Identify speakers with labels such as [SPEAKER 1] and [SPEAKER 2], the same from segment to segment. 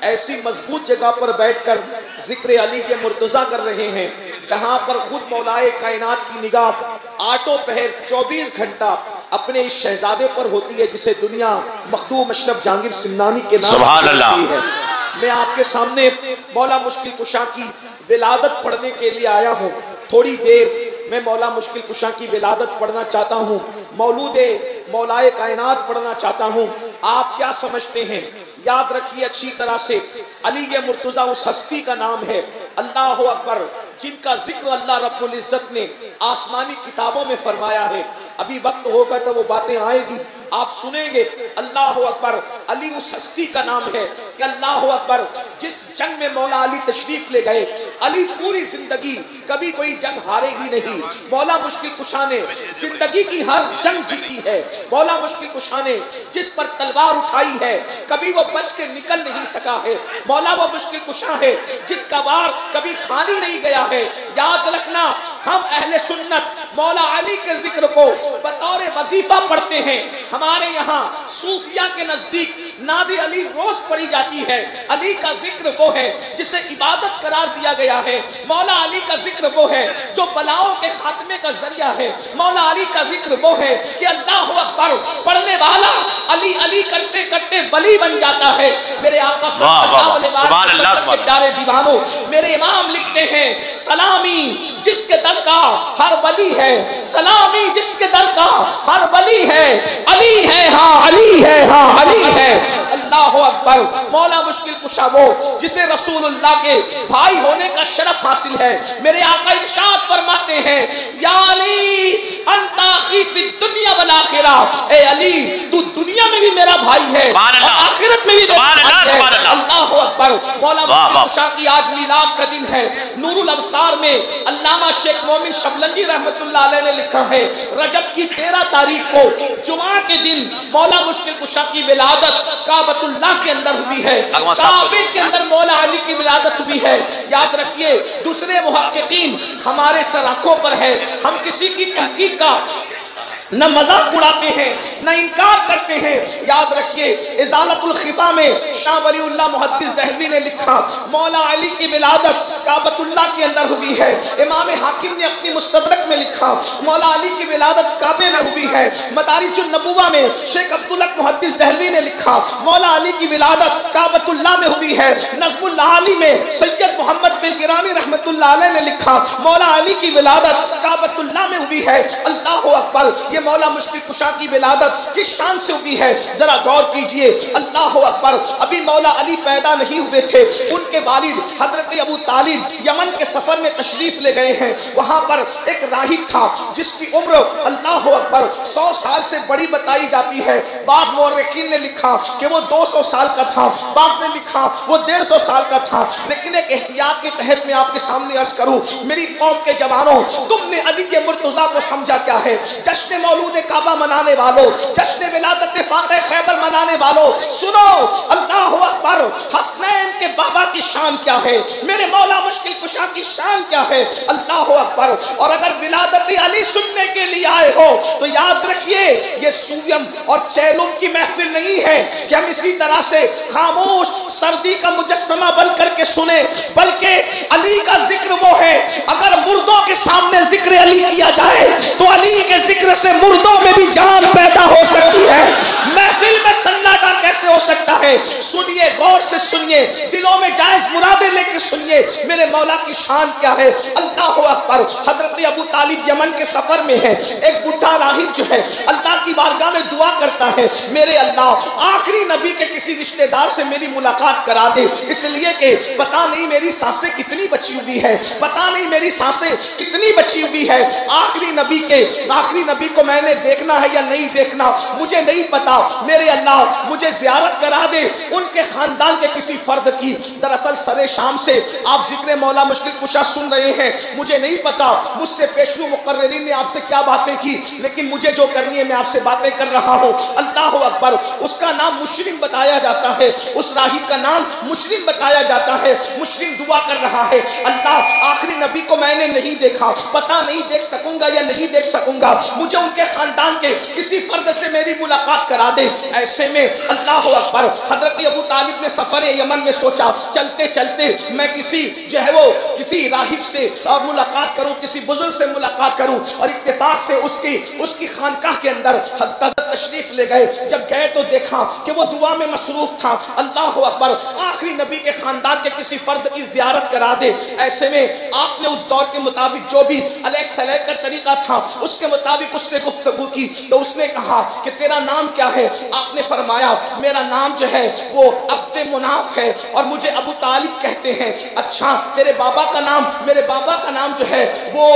[SPEAKER 1] ایسی مضبوط جگہ پر بیٹھ کر ذکر علی کے مرتضیٰ کر رہے ہیں جہاں پر خود مولائے کائنات کی نگاہ آٹھوں پہر 24 گھنٹہ اپنے اس شہزادے پر ہوتی ہے جسے دنیا مخدوم اشرف جہانگیر سمنانی کے نام
[SPEAKER 2] سبحان اللہ
[SPEAKER 1] ہے۔ میں آپ کے سامنے مولا مشکل کشا کی ولادت پڑھنے کے لیے آیا ہوں۔ تھوڑی دیر میں مولا مشکل کشا کی ولادت پڑھنا چاہتا ہوں، مولود مولائے کائنات پڑھنا چاہتا ہوں۔ آپ کیا سمجھتے ہیں؟ یاد رکھیے اچھی طرح سے، علی مرتضیٰ اس ہستی کا نام ہے، اللہ اکبر، جن کا ذکر اللہ رب العزت نے آسمانی کتابوں میں فرمایا ہے۔ ابھی وقت ہوگا تو وہ باتیں آئیں گی، آپ سنیں گے۔ اللہ اکبر، علی اس ہستی کا نام ہے کہ اللہ اکبر جس جنگ میں مولا علی تشریف لے گئے، علی پوری زندگی کبھی کوئی جنگ ہارے ہی نہیں۔ مولا مشکل کشا نے زندگی کی ہر جنگ جیتی ہے۔ مولا مشکل کشا نے جس پر تلوار اٹھائی ہے کبھی وہ بچ کے نکل نہیں سکا ہے۔ مولا وہ مشکل کشا ہے جس کا وار کبھی خالی نہیں گیا ہے۔ یاد رکھنا، ہم اہل سنت مولا علی کے ذکر کو بطور وظیفہ پڑھتے ہیں۔ ہمارے یہاں صوفیہ کے نزدیک ناد علی روز پڑھی جاتی ہے۔ علی کا ذکر وہ ہے جسے عبادت قرار دیا گیا ہے۔ مولا علی کا ذکر وہ ہے جو بلاؤں کے خاتمے کا ذریعہ ہے۔ مولا علی کا ذکر وہ ہے کہ اللہ اکبر پڑھنے والا علی علی کرتے کرتے ولی بن جاتا ہے۔ میرے آقا صلی اللہ علیہ وسلم کے پیارے دیوانوں، میرے امام لکھتے ہیں سلامی جس کے در کا ہر ولی ہے، سلامی جس کے در کا ہر ولی ہے، علی ہے ہاں علی ہے ہاں علی ہے۔ اللہ اکبر، مولا مشکل کشا وہ جسے رسول اللہ کے بھائی ہونے کا شرف حاصل ہے۔ میرے آقا ارشاد فرماتے ہیں یا علی انت اخی فی الدنیا والآخرہ، اے علی تو دنیا میں بھی میرا بھائی ہے اور آخرت میں بھی میرا بھائی ہے۔ اللہ اکبر، مولا مشکل کشا کی آج میلاد کا دن ہے۔ نور الابصار میں علامہ شیخ مومن شبلنگی رحمت اللہ علیہ نے لکھا ہے رجب کی 13 تاریخ کو جمعہ کے دن مولا مشکل کشا کی ولادت کعبۃ اللہ کے اندر ہوئی ہے، کعبے کے اندر مولا علی کی ولادت ہوئی ہے۔ یاد رکھیے دوسرے محققین ہمارے سر آنکھوں پر ہے، ہم کسی کی تحقیق کا نہ مذاق اڑاتے ہیں نہ انکار کرتے ہیں۔ یاد رکھیے ازالت الخفا میں شاہ ولی اللہ محدث دہلوی نے لکھا مولا علی کی ولادت کعبۃ اللہ کے اندر ہوئی ہے۔ امام حاکم نے اپنی مستدرک میں لکھا مولا علی کی ولادت کعبے میں ہوئی ہے۔ مدارج النبوہ میں شیخ عبداللہ محدث دہلوی نے لکھا مولا علی کی ولادت کعبۃ اللہ میں ہوئی ہے۔ نظم العالی میں سید محمد بن گرامی رحمت اللہ علیہ نے لکھا مولا علی کی ولادت کعبۃ اللہ میں ہوئی ہے۔ اللہ اکبر، مولا مشکل کشا کی ولادت کس شان سے ہوئی ہے ذرا غور کیجئے۔ اللہ اکبر، ابھی مولا علی پیدا نہیں ہوئے تھے، ان کے والد حضرت ابو طالب یمن کے سفر میں تشریف لے گئے ہیں۔ وہاں پر ایک راہب تھا جس کی عمر اللہ اکبر 100 سال سے بڑی بتائی جاتی ہے۔ بعض مورخین نے لکھا کہ وہ 200 سال کا تھا، بعض نے لکھا وہ 150 سال کا تھا، لیکن ایک احتیاط کے تحت میں آپ کے سامنے عرض کروں، میری قوم کے جوانوں، تم نے علی کے مرتضیٰ کو سمجھا کیا ہے؟ جشن مولود کعبہ منانے والوں، جشن ولادت فاتح خیبر منانے والوں، سنو اللہ اکبر، حسنین کے بابا کی شان کیا ہے، میرے مولا مشکل کشا کی شان کیا ہے، اللہ اکبر۔ اور اگر ولادت علی سننے کے لیے آئے ہو تو یاد رکھیے یہ سویم اور چیلم کی محفل نہیں ہے کہ ہم اسی طرح سے خاموش سردی کا مجسمہ بن کر کے سنیں، بلکہ علی کا ذکر وہ ہے اگر مردوں کے سامنے ذکر علی کیا جائے تو علی کے ذکر سے مردوں میں بھی جان پیدا ہو سکتی ہے۔ محفل میں سناٹا کیسے ہو سکتا ہے؟ سنیے، غور سے سنیے، دلوں میں جائز مرادیں لے کے سنیے میرے مولا کی شان کیا ہے۔ اللہ اکبر، حضرت ابو طالب یمن کے سفر میں ہے، ایک بڈھا راہب جو ہے اللہ کی بارگاہ میں دعا کرتا ہے میرے اللہ آخری نبی کے کسی رشتہ دار سے میری ملاقات کرا دے، اس لیے کہ پتہ نہیں میری سانسیں کتنی بچی ہوئی ہے، پتہ نہیں میری سانسیں کتنی بچی ہوئی ہے، آخری نبی کو میں نے دیکھنا ہے یا نہیں دیکھنا مجھے نہیں پتا، میرے اللہ مجھے زیارت کرا دے ان کے خاندان کے کسی فرد کی۔ دراصل سر شام سے آپ ذکر مولا مشکل کشا سن رہے ہیں، مجھے نہیں پتا مجھ سے پیشوا مقررین نے آپ سے کیا باتیں کی، لیکن مجھے جو کرنی ہے میں آپ سے باتیں کر رہا ہوں۔ اللہ اکبر، اس کا نام مشرم بتایا جاتا ہے، اس راہب کا نام مسلم بتایا جاتا ہے. مسلم دعا کر رہا ہے اللہ آخری نبی کو میں نے نہیں دیکھا, پتہ نہیں دیکھ سکوں گا یا نہیں دیکھ سکوں گا, مجھے ان کے خاندان کے کسی فرد سے میری ملاقات کرا دے. ایسے میں اللہ اکبر حضرت ابو طالب نے سفر یمن میں سوچا چلتے چلتے میں کسی جو ہے وہ کسی راہب سے اور ملاقات کروں, کسی بزرگ سے ملاقات کروں, اور اتفاق سے اس کی خانقاہ کے اندر تشریف لے گئے. جب گئے تو دیکھا کہ وہ دعا میں مصروف تھا. اللہ اکبر آخری نبی کے خاندان کے کسی فرد کی زیارت کرا دے. ایسے میں آپ نے اس دور کے مطابق جو بھی علیہ السلام کا طریقہ تھا اس کے مطابق اس سے گفتگو کی. تو اس نے کہا کہ تیرا نام کیا ہے؟ آپ نے فرمایا میرا نام جو ہے وہ عبد مناف ہے اور مجھے ابو طالب کہتے ہیں. اچھا تیرے بابا کا نام؟ میرے بابا کا نام جو ہے وہ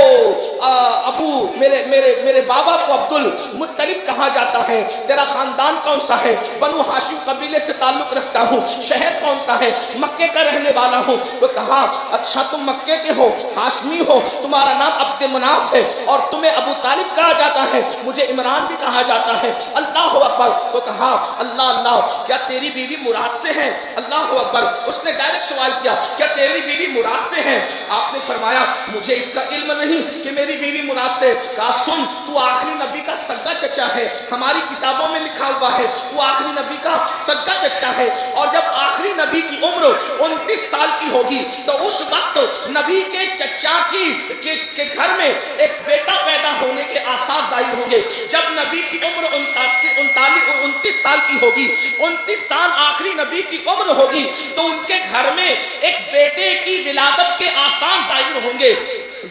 [SPEAKER 1] میرے بابا کو عبد المطلب کہا جاتا ہے. تیرا خاندان کون سا ہے؟ بنو ہاشم قبیلے سے تعلق رکھتا ہوں. شہر کون سا ہے؟ مکے کا رہنے والا ہوں. تو کہا اچھا تم مکے کے ہو, ہاشمی ہو, تمہارا نام عبد مناف ہے اور تمہیں ابو طالب کہا جاتا ہے, مجھے عمران بھی کہا جاتا ہے. اللہ اکبر. تو کہا اللہ کیا تیری بیوی مراد سے ہے؟ اللہ اکبر. اس نے ڈائریکٹ سوال کیا کیا تیری بیوی مراد سے ہے؟ آپ نے فرمایا مجھے اس کا علم نہیں کہ میری بیوی مراد سے. کہا سن تو آخری نبی کا سگا چچا ہے, ہماری کتابوں میں لکھا ہوا ہے وہ آخری نبی کا سگا چچا ہے. اور جب آخری نبی کی عمر 29 سال کی ہوگی تو اس وقت نبی کے چچا کے گھر میں ایک بیٹا پیدا ہونے کے آثار ظاہر ہوں گے. جب نبی کی عمر 29 سال کی ہوگی, 29 سال آخری نبی کی عمر ہوگی, تو ان کے گھر میں ایک بیٹے کی ولادت کے آثار ظاہر ہوں گے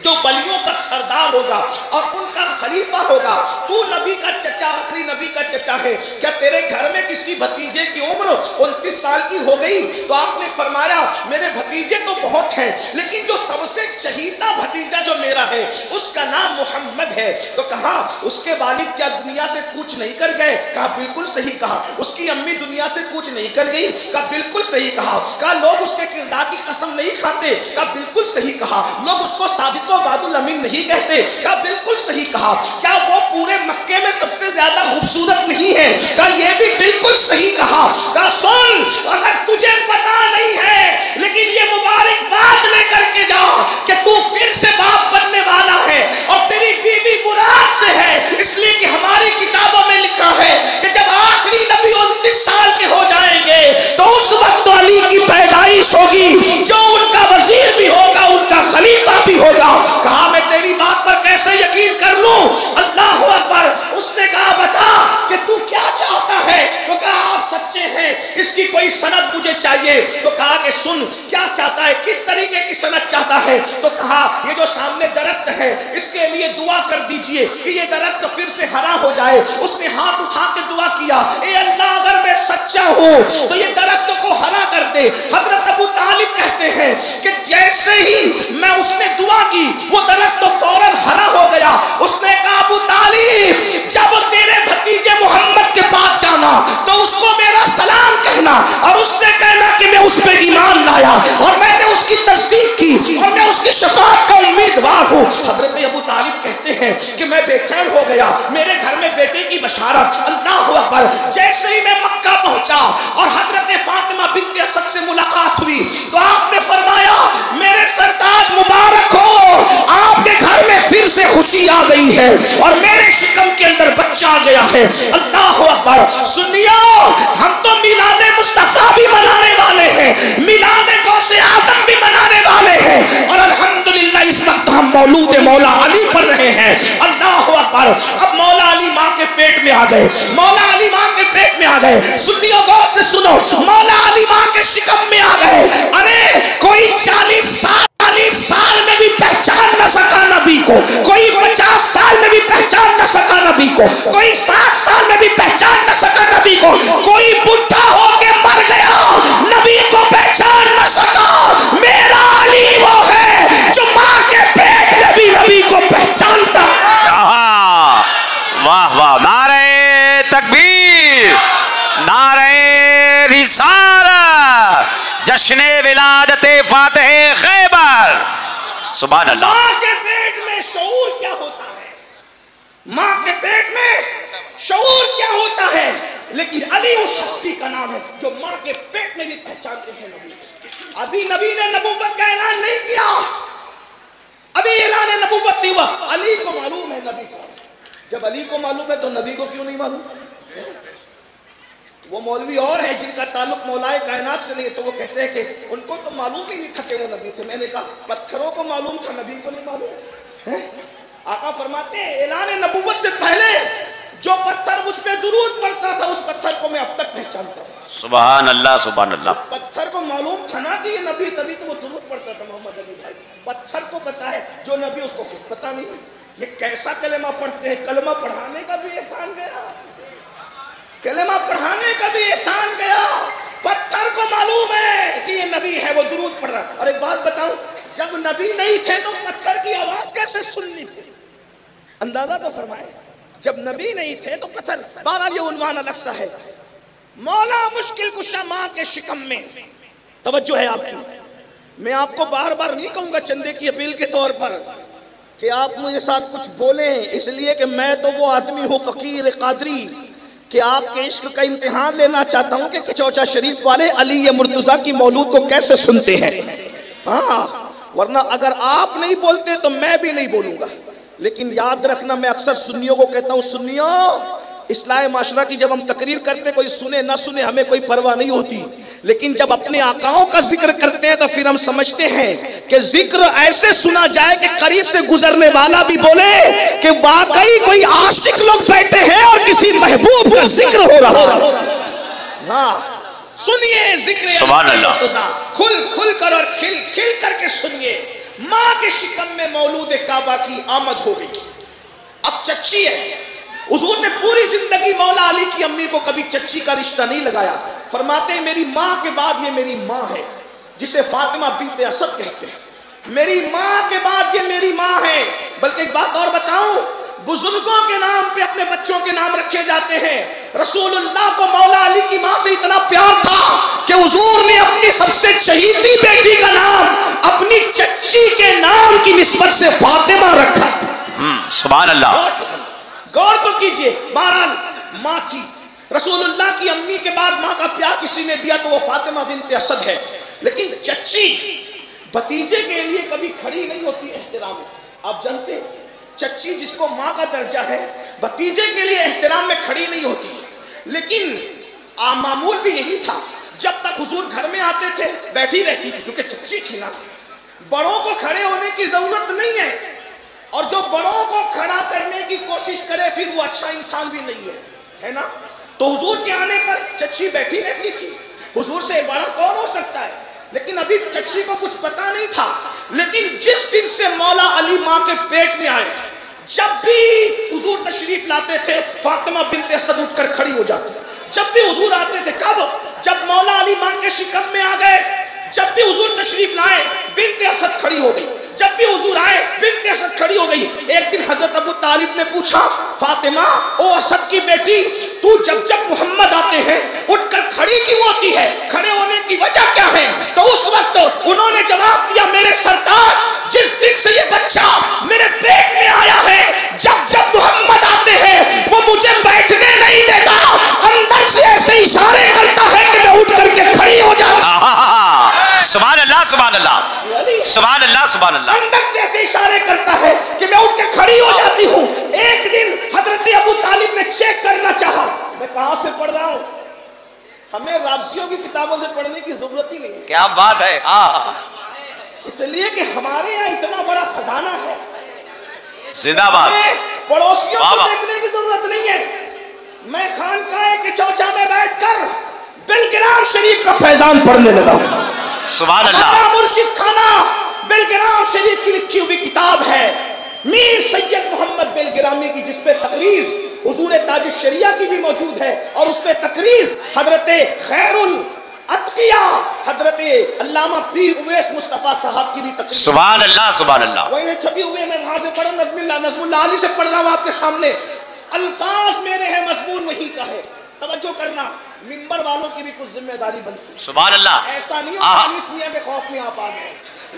[SPEAKER 1] جو بلیوں کا سردار ہوگا اور ان کا خلیفہ ہوگا. تو نبی کا چچا, آخری نبی کا چچا ہے, کیا تیرے گھر میں کسی بھتیجے کی عمر 29 سال کی ہو گئی؟ تو آپ نے فرمایا میرے بھتیجے تو بہت ہیں لیکن جو سب سے چہیتا بھتیجا جو میرا ہے اس کا نام محمد ہے. تو کہا اس کے والد کیا دنیا سے کوچ نہیں کر گئے؟ کہا بالکل صحیح کہا. اس کی امی دنیا سے کوچ نہیں کر گئی؟ کہا بالکل صحیح کہا. کہا لوگ اس کے کردار کی قسم نہیں کھاتے؟ کہا بالکل صحیح کہا. لوگ اس کو صادق و وعد الامین نہیں کہتے؟ کہا بالکل صحیح کہا. کیا وہ پورے مکے میں سب سے زیادہ خوبصورت نہیں ہے؟ کہا یہ بھی بالکل صحیح کہا. کہا سن اگر تجھے پتا نہیں ہے لیکن یہ مبارک بات لے کر کے جا کہ تو پھر سے باپ بننے والا ہے اور تیری بیوی مراد سے ہے, اس لیے کہ ہماری کتابوں میں لکھا ہے کہ جب آخری نبی 29 سال کے ہو جائیں گے تو اس وقت علی کی پیدائش ہوگی جو ان کا وزیر بھی ہوگا, ان کا خلیفہ بھی ہوگا. کہا میں تیری بات پر کیسے یقین کر لوں؟ اللہ اکبر. اس نے کہا بتا کہ تو کیا چاہتا ہے؟ تو کہا آپ سچے ہیں, اس کی کوئی سند مجھے چاہیے. تو کہا کہ سن کیا چاہتا ہے, کس طریقے کی سند چاہتا ہے؟ تو کہا یہ جو سامنے درخت ہے اس کے لیے دعا کر دیجئے کہ یہ درخت پھر سے ہرا ہو جائے. اس نے ہاتھ اٹھا کے دعا کیا اے اللہ اگر میں سچا ہوں تو یہ درخت کو ہرا کر دے. حضرت ابو طالب کہتے ہیں کہ جیسے ہی میں اس نے دعا کی وہ درخت تو فوراً ہرا ہو گیا. اس نے کہا ابو طالب جب تیرے بھتیجے محمد کے پاس جانا تو اس کو میرا سلام کہنا اور اس سے کہنا کہ میں اس پہ ایمان لایا اور میں نے اس کی تصدیق کی اور میں اس کی شفاعت کا امیدوار ہوں. حضرت ابو طالب کہتے ہیں کہ میں بے چین ہو گیا, میرے گھر میں بیٹے کی بشارت. اللہ اکبر. جیسے ہی میں مکہ پہنچا اور حضرت فاطمہ بنت اسد سے ملاقات ہوئی تو آپ نے فرمایا میرے سرتاج مبارک ہو, آپ کے گھر میں پھر سے خوشی آ گئی ہے اور میرے شکم کے اندر بچہ آ گیا ہے. اللہ اکبر. سنیو ہم تو میلاد مصطفیٰ بھی منانے والے ہیں, میلاد غوث اعظم بھی منانے والے ہیں اور الحمدللہ اس وقت ہم مولود مولا علی پڑھ رہے ہیں. اللہ اکبر. اب مولا علی ماں کے پیٹ میں آ گئے, مولا علی ماں کے پیٹ میں آ گئے. سنیو غور سے سنو, مولا علی ماں کے شکم میں آ گئے. ارے کوئی 40 سال میں بھی پہچان نہ سکا نبی کو, کوئی 50 سال میں بھی پہچان نہ سکا نبی کو, کوئی 60 سال میں بھی پہچان نہ سکا نبی کو, کوئی بڈھا ہو کے مر گیا نبی کو پہچان نہ سکا. میرا علی وہ ہے جو ماں کے پیٹ میں بھی نبی کو پہچانتا.
[SPEAKER 2] واہ واہ. نعرہ تکبیر, نعرہ رسالت, جشن ولادت فاتح خیبر. سبحان اللہ.
[SPEAKER 1] ماں کے پیٹ میں شعور کیا ہوتا ہے, ماں کے پیٹ میں شعور کیا ہوتا ہے. لیکن علی اس ہستی کا نام ہے جو ماں کے پیٹ میں بھی پہچانتے ہیں نبی. ابھی نبی نے نبوت کا اعلان نہیں کیا, ابھی اعلان نبوت نہیں ہوا, علی کو معلوم ہے نبی کو. جب علی کو معلوم ہے تو نبی کو کیوں نہیں معلوم؟ وہ مولوی اور ہیں جن کا تعلق مولائے کائنات سے نہیں ہے, تو وہ کہتے ہیں کہ ان کو تو معلوم ہی نہیں تھا کہ وہ نبی تھے. میں نے کہا پتھروں کو معلوم تھا, نبی کو نہیں معلوم. آقا فرماتے ہیں اعلان نبوت سے پہلے جو پتھر مجھ پہ درود پڑتا تھا اس پتھر کو میں اب تک پہچانتا ہوں.
[SPEAKER 2] سبحان اللہ سبحان اللہ.
[SPEAKER 1] پتھر کو معلوم تھا نا کہ یہ نبی, تبھی تو وہ درود پڑتا تھا. محمد علی بھائی پتھر کو پتا ہے, جو نبی اس کو خود پتا نہیں. یہ کیسا کلمہ پڑھتے ہیں, کلمہ پڑھانے کا بھی احسان گیا, کلمہ پڑھانے کا بھی احسان گیا. پتھر کو معلوم ہے کہ یہ نبی ہے, وہ درود پڑھ رہا. اور ایک بات بتاؤں, جب نبی نہیں تھے تو پتھر کی آواز کیسے سننی تھی؟ اندازہ تو فرمائے. جب نبی نہیں تھے تو پتھر. بہرحال یہ عنوان الگ سا ہے. مولا مشکل کشا ماں کے شکم میں. توجہ ہے آپ کی. میں آپ کو بار بار نہیں کہوں گا چندے کی اپیل کے طور پر کہ آپ مجھے ساتھ کچھ بولیں, اس لیے کہ میں تو وہ آدمی ہوں فقیر قادری کہ آپ کے عشق کا امتحان لینا چاہتا ہوں کہ کچوچا شریف والے علی مرتضیٰ کی مولود کو کیسے سنتے ہیں. ہاں, ورنہ اگر آپ نہیں بولتے تو میں بھی نہیں بولوں گا. لیکن یاد رکھنا, میں اکثر سنیوں کو کہتا ہوں, سنیوں اصلاح معاشرہ کی جب ہم تقریر کرتے کوئی سنے نہ سنے ہمیں کوئی پرواہ نہیں ہوتی, لیکن جب اپنے آقاؤں کا ذکر کرتے ہیں تو پھر ہم سمجھتے ہیں کہ ذکر ایسے سنا جائے کہ قریب سے گزرنے والا بھی بولے کہ واقعی کوئی عاشق لوگ بیٹھے ہیں اور کسی محبوب کا ذکر ہو رہا. ہاں سنیے ذکر
[SPEAKER 2] سبحان اللہ,
[SPEAKER 1] کھل کھل کر اور کھل کھل کر کے سنیے. ماں کے شکم میں مولود کعبہ کی آمد ہو گئی. اب چچی ہے. حضور نے پوری زندگی مولا علی کی امی کو کبھی چچی کا رشتہ نہیں لگایا. فرماتے ہیں میری ماں کے بعد یہ میری ماں ہے, جسے فاطمہ بنت اسد کہتے ہیں. میری ماں کے بعد یہ میری ماں ہے. بلکہ ایک بات اور بتاؤں, بزرگوں کے نام پہ اپنے بچوں کے نام رکھے جاتے ہیں. رسول اللہ کو مولا علی کی ماں سے اتنا پیار تھا کہ حضور نے اپنی سب سے چہیتی بیٹی کا نام اپنی چچی کے نام کی نسبت سے فاطمہ رکھا.
[SPEAKER 2] سبحان اللہ.
[SPEAKER 1] غور تو کیجئے. بہرحال ماں تھی. رسول اللہ کی امی کے بعد ماں کا پیار کسی نے دیا تو وہ فاطمہ بنت اسد ہے. لیکن چچی بھتیجے کے لیے کبھی کھڑی نہیں ہوتی احترام میں. آپ جانتے ہیں چچی جس کو ماں کا درجہ ہے بھتیجے کے لیے احترام میں کھڑی نہیں ہوتی. لیکن معمول بھی یہی تھا, جب تک حضور گھر میں آتے تھے بیٹھی رہتی تھی کیونکہ چچی تھی نا. بڑوں کو کھڑے ہونے کی ضرورت نہیں ہے, اور جو بڑوں کو کھڑا کرنے کی کوشش کرے پھر وہ اچھا انسان بھی نہیں ہے نا. تو حضور کے آنے پر چچی بیٹھی رہتی تھی. حضور سے بڑا کون ہو سکتا ہے؟ لیکن ابھی چچی کو کچھ پتا نہیں تھا. لیکن جس دن سے مولا علی ماں کے پیٹ میں آئے, جب بھی حضور تشریف لاتے تھے فاطمہ بنت اسد اٹھ کر کھڑی ہو جاتی. جب بھی حضور آتے تھے, کب؟ جب مولا علی ماں کے شکم میں آ گئے. جب بھی حضور تشریف لائے بنت اسد کھڑی ہو گئی. جب بھی حضور آئے بنت اسد کھڑی ہو گئی. ایک دن حضرت ابو طالب نے پوچھا, فاطمہ او اسد کی بیٹی, تو جب جب محمد آتے ہیں اٹھ کر کھڑی کیوں ہوتی ہے؟ کھڑے ہونے کی وجہ کیا ہے؟ تو اس وقت انہوں نے جواب دیا, میرے سرتاج جس دن سے یہ بچہ میرے پیٹ میں آیا ہے, جب جب محمد آتے ہیں وہ مجھے بیٹھنے نہیں دیتا, اندر سے ایسے اشارے کرتا ہے کہ میں اٹھ کر کے کھڑی ہو جاؤں.
[SPEAKER 2] سبحان اللہ سبحان اللہ سبحان اللہ سبحان اللہ.
[SPEAKER 1] اندر سے ایسے اشارے کرتا ہے کہ میں اٹھ کے کھڑی ہو جاتی ہوں. ایک دن حضرت ابو طالب نے چیک کرنا چاہا, میں کہاں سے پڑھ رہا ہوں. ہمیں رابطیوں کی کتابوں سے پڑھنے کی ضرورت ہی نہیں ہے.
[SPEAKER 2] کیا بات ہے.
[SPEAKER 1] اس لیے کہ ہمارے یہاں اتنا بڑا خزانہ ہے.
[SPEAKER 2] زندہ باد.
[SPEAKER 1] پڑوسیوں کو دیکھنے کی ضرورت نہیں ہے. میں خانقاہ کے چوچا میں بیٹھ کر بلگرام شریف کا فیضان پڑھنے لگا ہوں.
[SPEAKER 2] سبحان اللہ.
[SPEAKER 1] مرشد خانہ بلگرام شریف کی لکھی ہوئی کتاب ہے میر سید محمد بلگرامی کی, جس پہ تقریر حضور تاج الشریعہ کی بھی موجود ہے, اور اس پہ تقریر حضرت خیر الاتقیاء حضرت علامہ پیر اویس مصطفیٰ صاحب کی بھی تقریر.
[SPEAKER 2] سبحان اللہ سبحان اللہ.
[SPEAKER 1] وہ انہیں چھپی ہوئے, میں وہاں سے پڑھا, نظم اللہ علی سے پڑھ رہا ہوں آپ کے سامنے. الفاظ میرے ہیں, مضمون وہی کا ہے. توجہ کرنا, منبر والوں کی بھی کچھ ذمہ داری بنتی ہے.
[SPEAKER 2] سبحان اللہ.
[SPEAKER 1] ایسا نہیں ہو اس میاں کے خوف میں آپ آ گئے,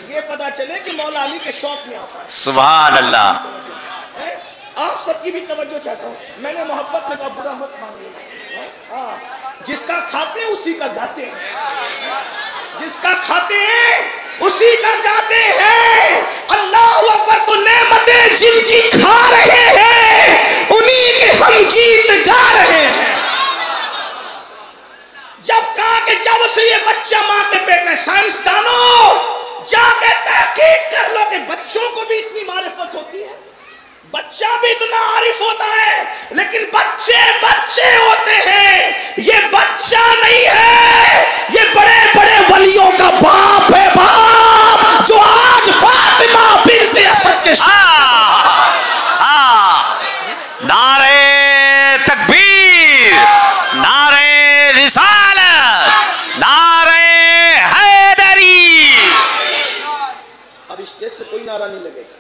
[SPEAKER 1] یہ پتا چلے کہ مولا علی کے شوق میں آپ آئے.
[SPEAKER 2] سبحان اللہ.
[SPEAKER 1] آپ سب کی بھی توجہ چاہتا ہوں. میں نے محبت میں کہا برا مت مان لینا. جس کا کھاتے ہیں اسی کا گاتے ہیں، جس کا کھاتے ہیں اسی کا گاتے ہیں۔ اللہ اکبر، تو نعمتیں جن کی کھا رہے ہیں انہی کے ہم گیت گا رہے ہیں۔ جب کہا کہ جب سے یہ بچہ ماں کے پیٹ میں، سائنسدانوں جا کے تحقیق کر لو کہ بچوں کو بھی اتنی معرفت ہوتی ہے، بچہ بھی اتنا عارف ہوتا ہے، لیکن بچے بچے ہوتے ہیں، یہ بچہ نہیں ہے، یہ بڑے بڑے ولیوں کا باپ ہے، باپ جو آج فاطمہ بنت اسد کے
[SPEAKER 2] نعرے تکبیر، نعرے رسالت، نعرے حیدری۔
[SPEAKER 1] اب اسٹیج سے کوئی نعرہ نہیں لگے گا،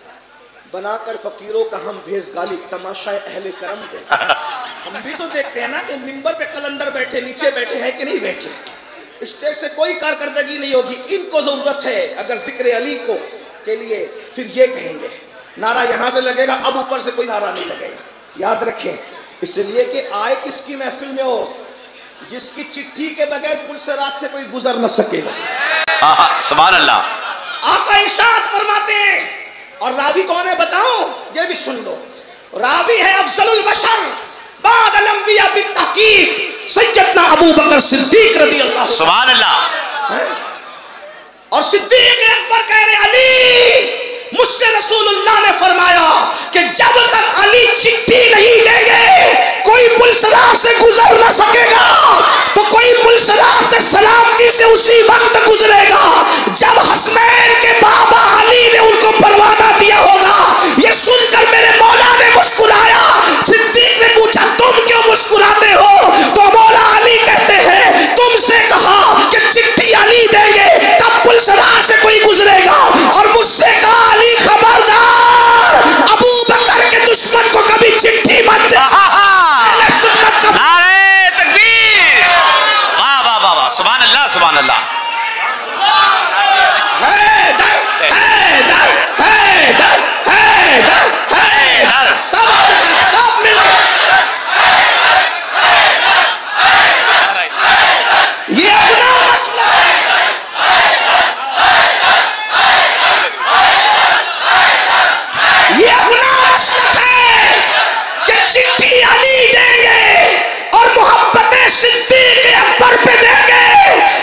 [SPEAKER 1] بنا کر فقیروں کا ہم بھیس غالب، تماشا اہل کرم دے۔ ہم بھی تو دیکھتے ہیں نا کہ ممبر پہ قلندر بیٹھے، نیچے بیٹھے ہیں کہ نہیں بیٹھے، اسٹیج سے کوئی کارکردگی نہیں ہوگی۔ ان کو ضرورت ہے اگر ذکر علی کو کے لیے پھر یہ کہیں گے، نعرہ یہاں سے لگے گا، اب اوپر سے کوئی نعرہ نہیں لگے گا، یاد رکھیں۔ اس لیے کہ آئے کس کی محفل میں ہو، جس کی چٹھی کے بغیر پل سے رات سے کوئی گزر نہ سکے گا۔
[SPEAKER 2] سبحان اللہ۔
[SPEAKER 1] آقا ارشاد فرماتے ہیں، اور راوی کون ہے بتاؤں، یہ بھی سن لو، راوی ہے افضل البشر بعد الانبیاء بالتحقیق سیدنا ابو بکر صدیق رضی اللہ۔
[SPEAKER 2] سبحان اللہ۔
[SPEAKER 1] اور صدیق اکبر کہہ رہے علی، مجھ سے رسول اللہ نے فرمایا کہ جب تک علی چٹھی نہیں دیں گے کوئی پلسرا سے گزر نہ سکے گا، تو کوئی پلسرا سے سلامتی سے اسی وقت گزرے گا جب حسنین کے بابا علی نے ان کو پروانہ دیا ہوگا۔ یہ سن کر میرے مولا نے مسکرایا۔ صدیق نے پوچھا تم کیوں مسکراتے ہو؟ تو مولا علی کہتے ہیں تم سے کہا کہ چٹھی علی دیں گے تب پلسرا سے کوئی گزرے گا، اور مجھ سے کہا علی خبردار ابو بکر کے دشمن کو کبھی چٹھی مت دے۔
[SPEAKER 2] نعرے تکبیر، واہ واہ واہ واہ، سبحان اللہ سبحان اللہ۔
[SPEAKER 1] حیدر حیدر حیدر حیدر حیدر، سب مل کر یہ اپنا مسئلہ ہے، یہ اپنا مسئلہ ہے کہ چٹھی علی دیں گے اور محبت صدیق اکبر پہ دیں گے۔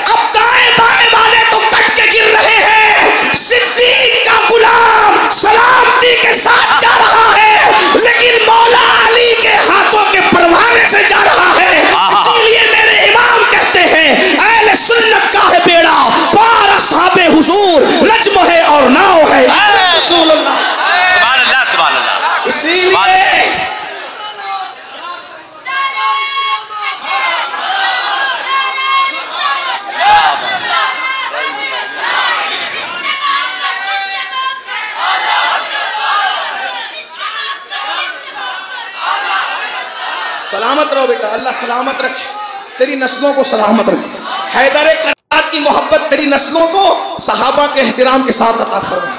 [SPEAKER 1] اب دائیں بائیں والے تو کٹ کے گر رہے ہیں، صدیق کا غلام سلامتی کے ساتھ جا رہا ہے لیکن مولا علی کے ہاتھوں کے پروانے سے جا رہا ہے۔ اسی لیے میرے امام کہتے ہیں اہل سنت کا ہے بیڑا پار اصحاب حضور، نجم ہے اور ناؤ ہے رسول اللہ۔
[SPEAKER 2] سبحان اللہ سبحان اللہ۔
[SPEAKER 1] اسی لیے سلامت رہو بیٹا، اللہ سلامت رکھے، تیری نسلوں کو سلامت رکھے، حیدر کرات کی محبت تیری نسلوں کو صحابہ کے احترام کے ساتھ عطا فرمائے۔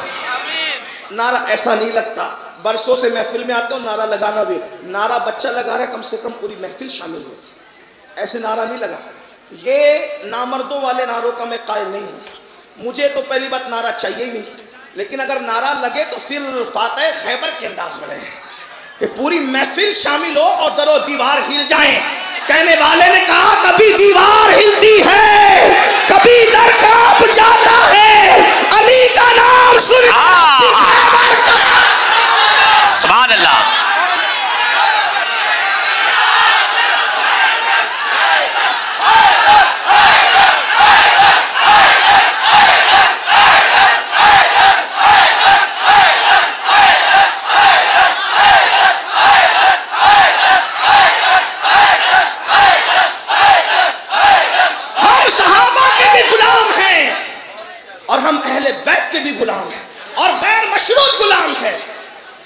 [SPEAKER 1] نعرہ ایسا نہیں لگتا، برسوں سے محفل میں آتے ہوں نعرہ لگانا بھی، نعرہ بچہ لگا رہا ہے کم سے کم پوری محفل شامل ہوتی، ایسے نعرہ نہیں لگا۔ یہ نامردوں والے نعروں کا میں قائل نہیں ہوں، مجھے تو پہلی بات نعرہ چاہیے ہی نہیں، لیکن اگر نعرہ لگے تو پھر فاتح خیبر کے انداز میں رہے کہ پوری محفل شامل ہو اور در و دیوار ہل جائیں۔ کہنے والے نے کہا کبھی دیوار ہلتی ہے کبھی در کانپ جاتا ہے، علی کا نام سن
[SPEAKER 2] سبحان اللہ۔
[SPEAKER 1] اور ہم اہل بیت کے بھی غلام ہیں اور غیر مشروط غلام ہیں۔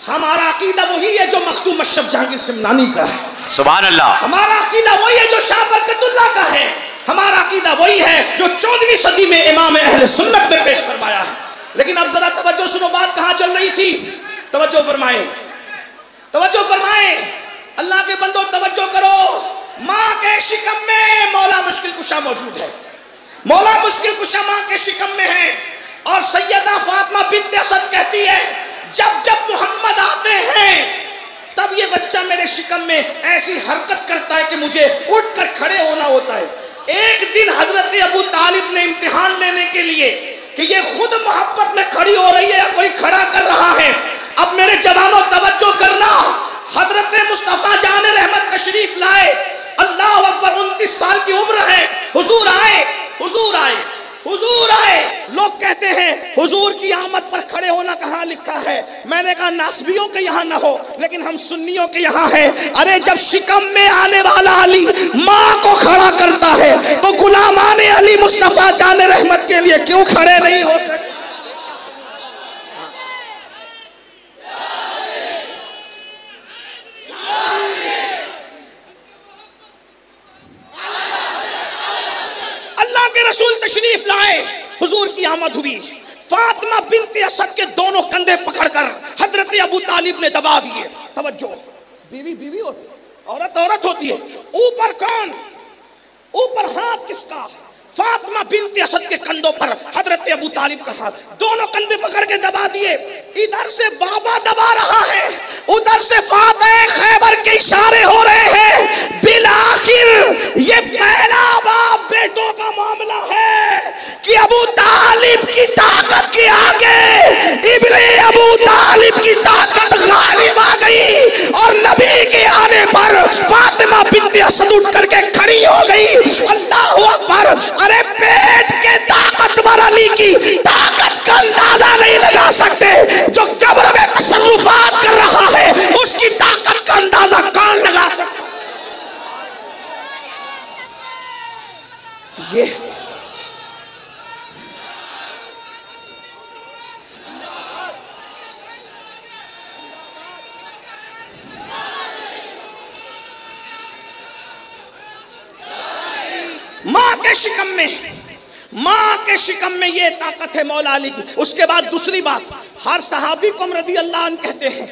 [SPEAKER 1] ہمارا عقیدہ وہی ہے جو مخدوم اشرف جہانگیر سمنانی کا ہے،
[SPEAKER 2] سبحان اللہ۔
[SPEAKER 1] ہمارا عقیدہ وہی ہے جو شاہ برکت اللہ کا ہے، ہمارا عقیدہ وہی ہے جو 14ویں صدی میں امام اہل سنت نے پیش فرمایا ہے۔ لیکن اب ذرا توجہ سنو، بات کہاں چل رہی تھی، توجہ فرمائیں، توجہ فرمائیں، اللہ کے بندوں توجہ کرو۔ ماں کے شکم میں مولا مشکل کشا موجود ہے. مولا مشکل کشا ماں کے شکم میں ہے. اور سیدہ فاطمہ بنت اسد کہتی ہے جب جب محمد آتے ہیں تب یہ بچہ میرے شکم میں ایسی حرکت کرتا ہے کہ مجھے اٹھ کر کھڑے ہونا ہوتا ہے. ایک دن حضرت ابو طالب نے امتحان لینے کے لیے کہ یہ خود محبت میں کھڑی ہو رہی ہے یا کوئی کھڑا کر رہا ہے. اب میرے جوانوں توجہ کرنا. حضرت مصطفیٰ جان رحمت تشریف لائے. اللہ اکبر. 29 سال کی عمر ہے. حضور آئے. حضور آئے. حضور آئے. لوگ کہتے ہیں حضور کی آمد پر کھڑے ہونا کہاں لکھا ہے؟ میں نے کہا ناسبیوں کے یہاں نہ ہو لیکن ہم سنیوں کے یہاں ہے. ارے جب شکم میں آنے والا علی ماں کو کھڑا کرتا ہے تو غلامان علی مصطفیٰ جان رحمت کے لیے کیوں کھڑے نہیں ہو سکتے؟ رسول تشریف لائے. حضور کی آمد ہوئی. فاطمہ بنت اسد کے دونوں کندھے پکڑ کر حضرت ابو طالب نے دبا دیے. توجہ. بیوی بیوی ہوتی ہے, عورت عورت ہوتی ہے. اوپر کون؟ اوپر ہاتھ کس کا؟ فاطمہ بنت اسد کے کندھوں پر حضرت ابو طالب کا ہاتھ. دونوں کندھے پکڑ کے دبا دیے. ادھر سے بابا دبا رہا ہے, ادھر سے فاتح خیبر کے اشارے ہو رہے ہیں. بالآخر یہ پہلا باپ بیٹوں کا معاملہ ہے کہ ابو طالب کی طاقت کے آگے ابن ابو طالب کی طاقت غالب آ گئی اور نبی کے آنے پر فاطمہ بنت اسد اٹھ کر کے کھڑی ہو گئی. اللہ اکبر. ارے پیٹ کے طاقتور علی کی طاقت کا اندازہ نہیں لگا سکتے. جو قبر میں تصرفات کر رہا ہے اس کی طاقت کا اندازہ کون لگا سکتا؟ یہ ماں کے شکم میں, ماں کے شکم میں یہ طاقت ہے مولا علی کی. اس کے بعد دوسری بات, ہر صحابی کو رضی اللہ عنہ کہتے ہیں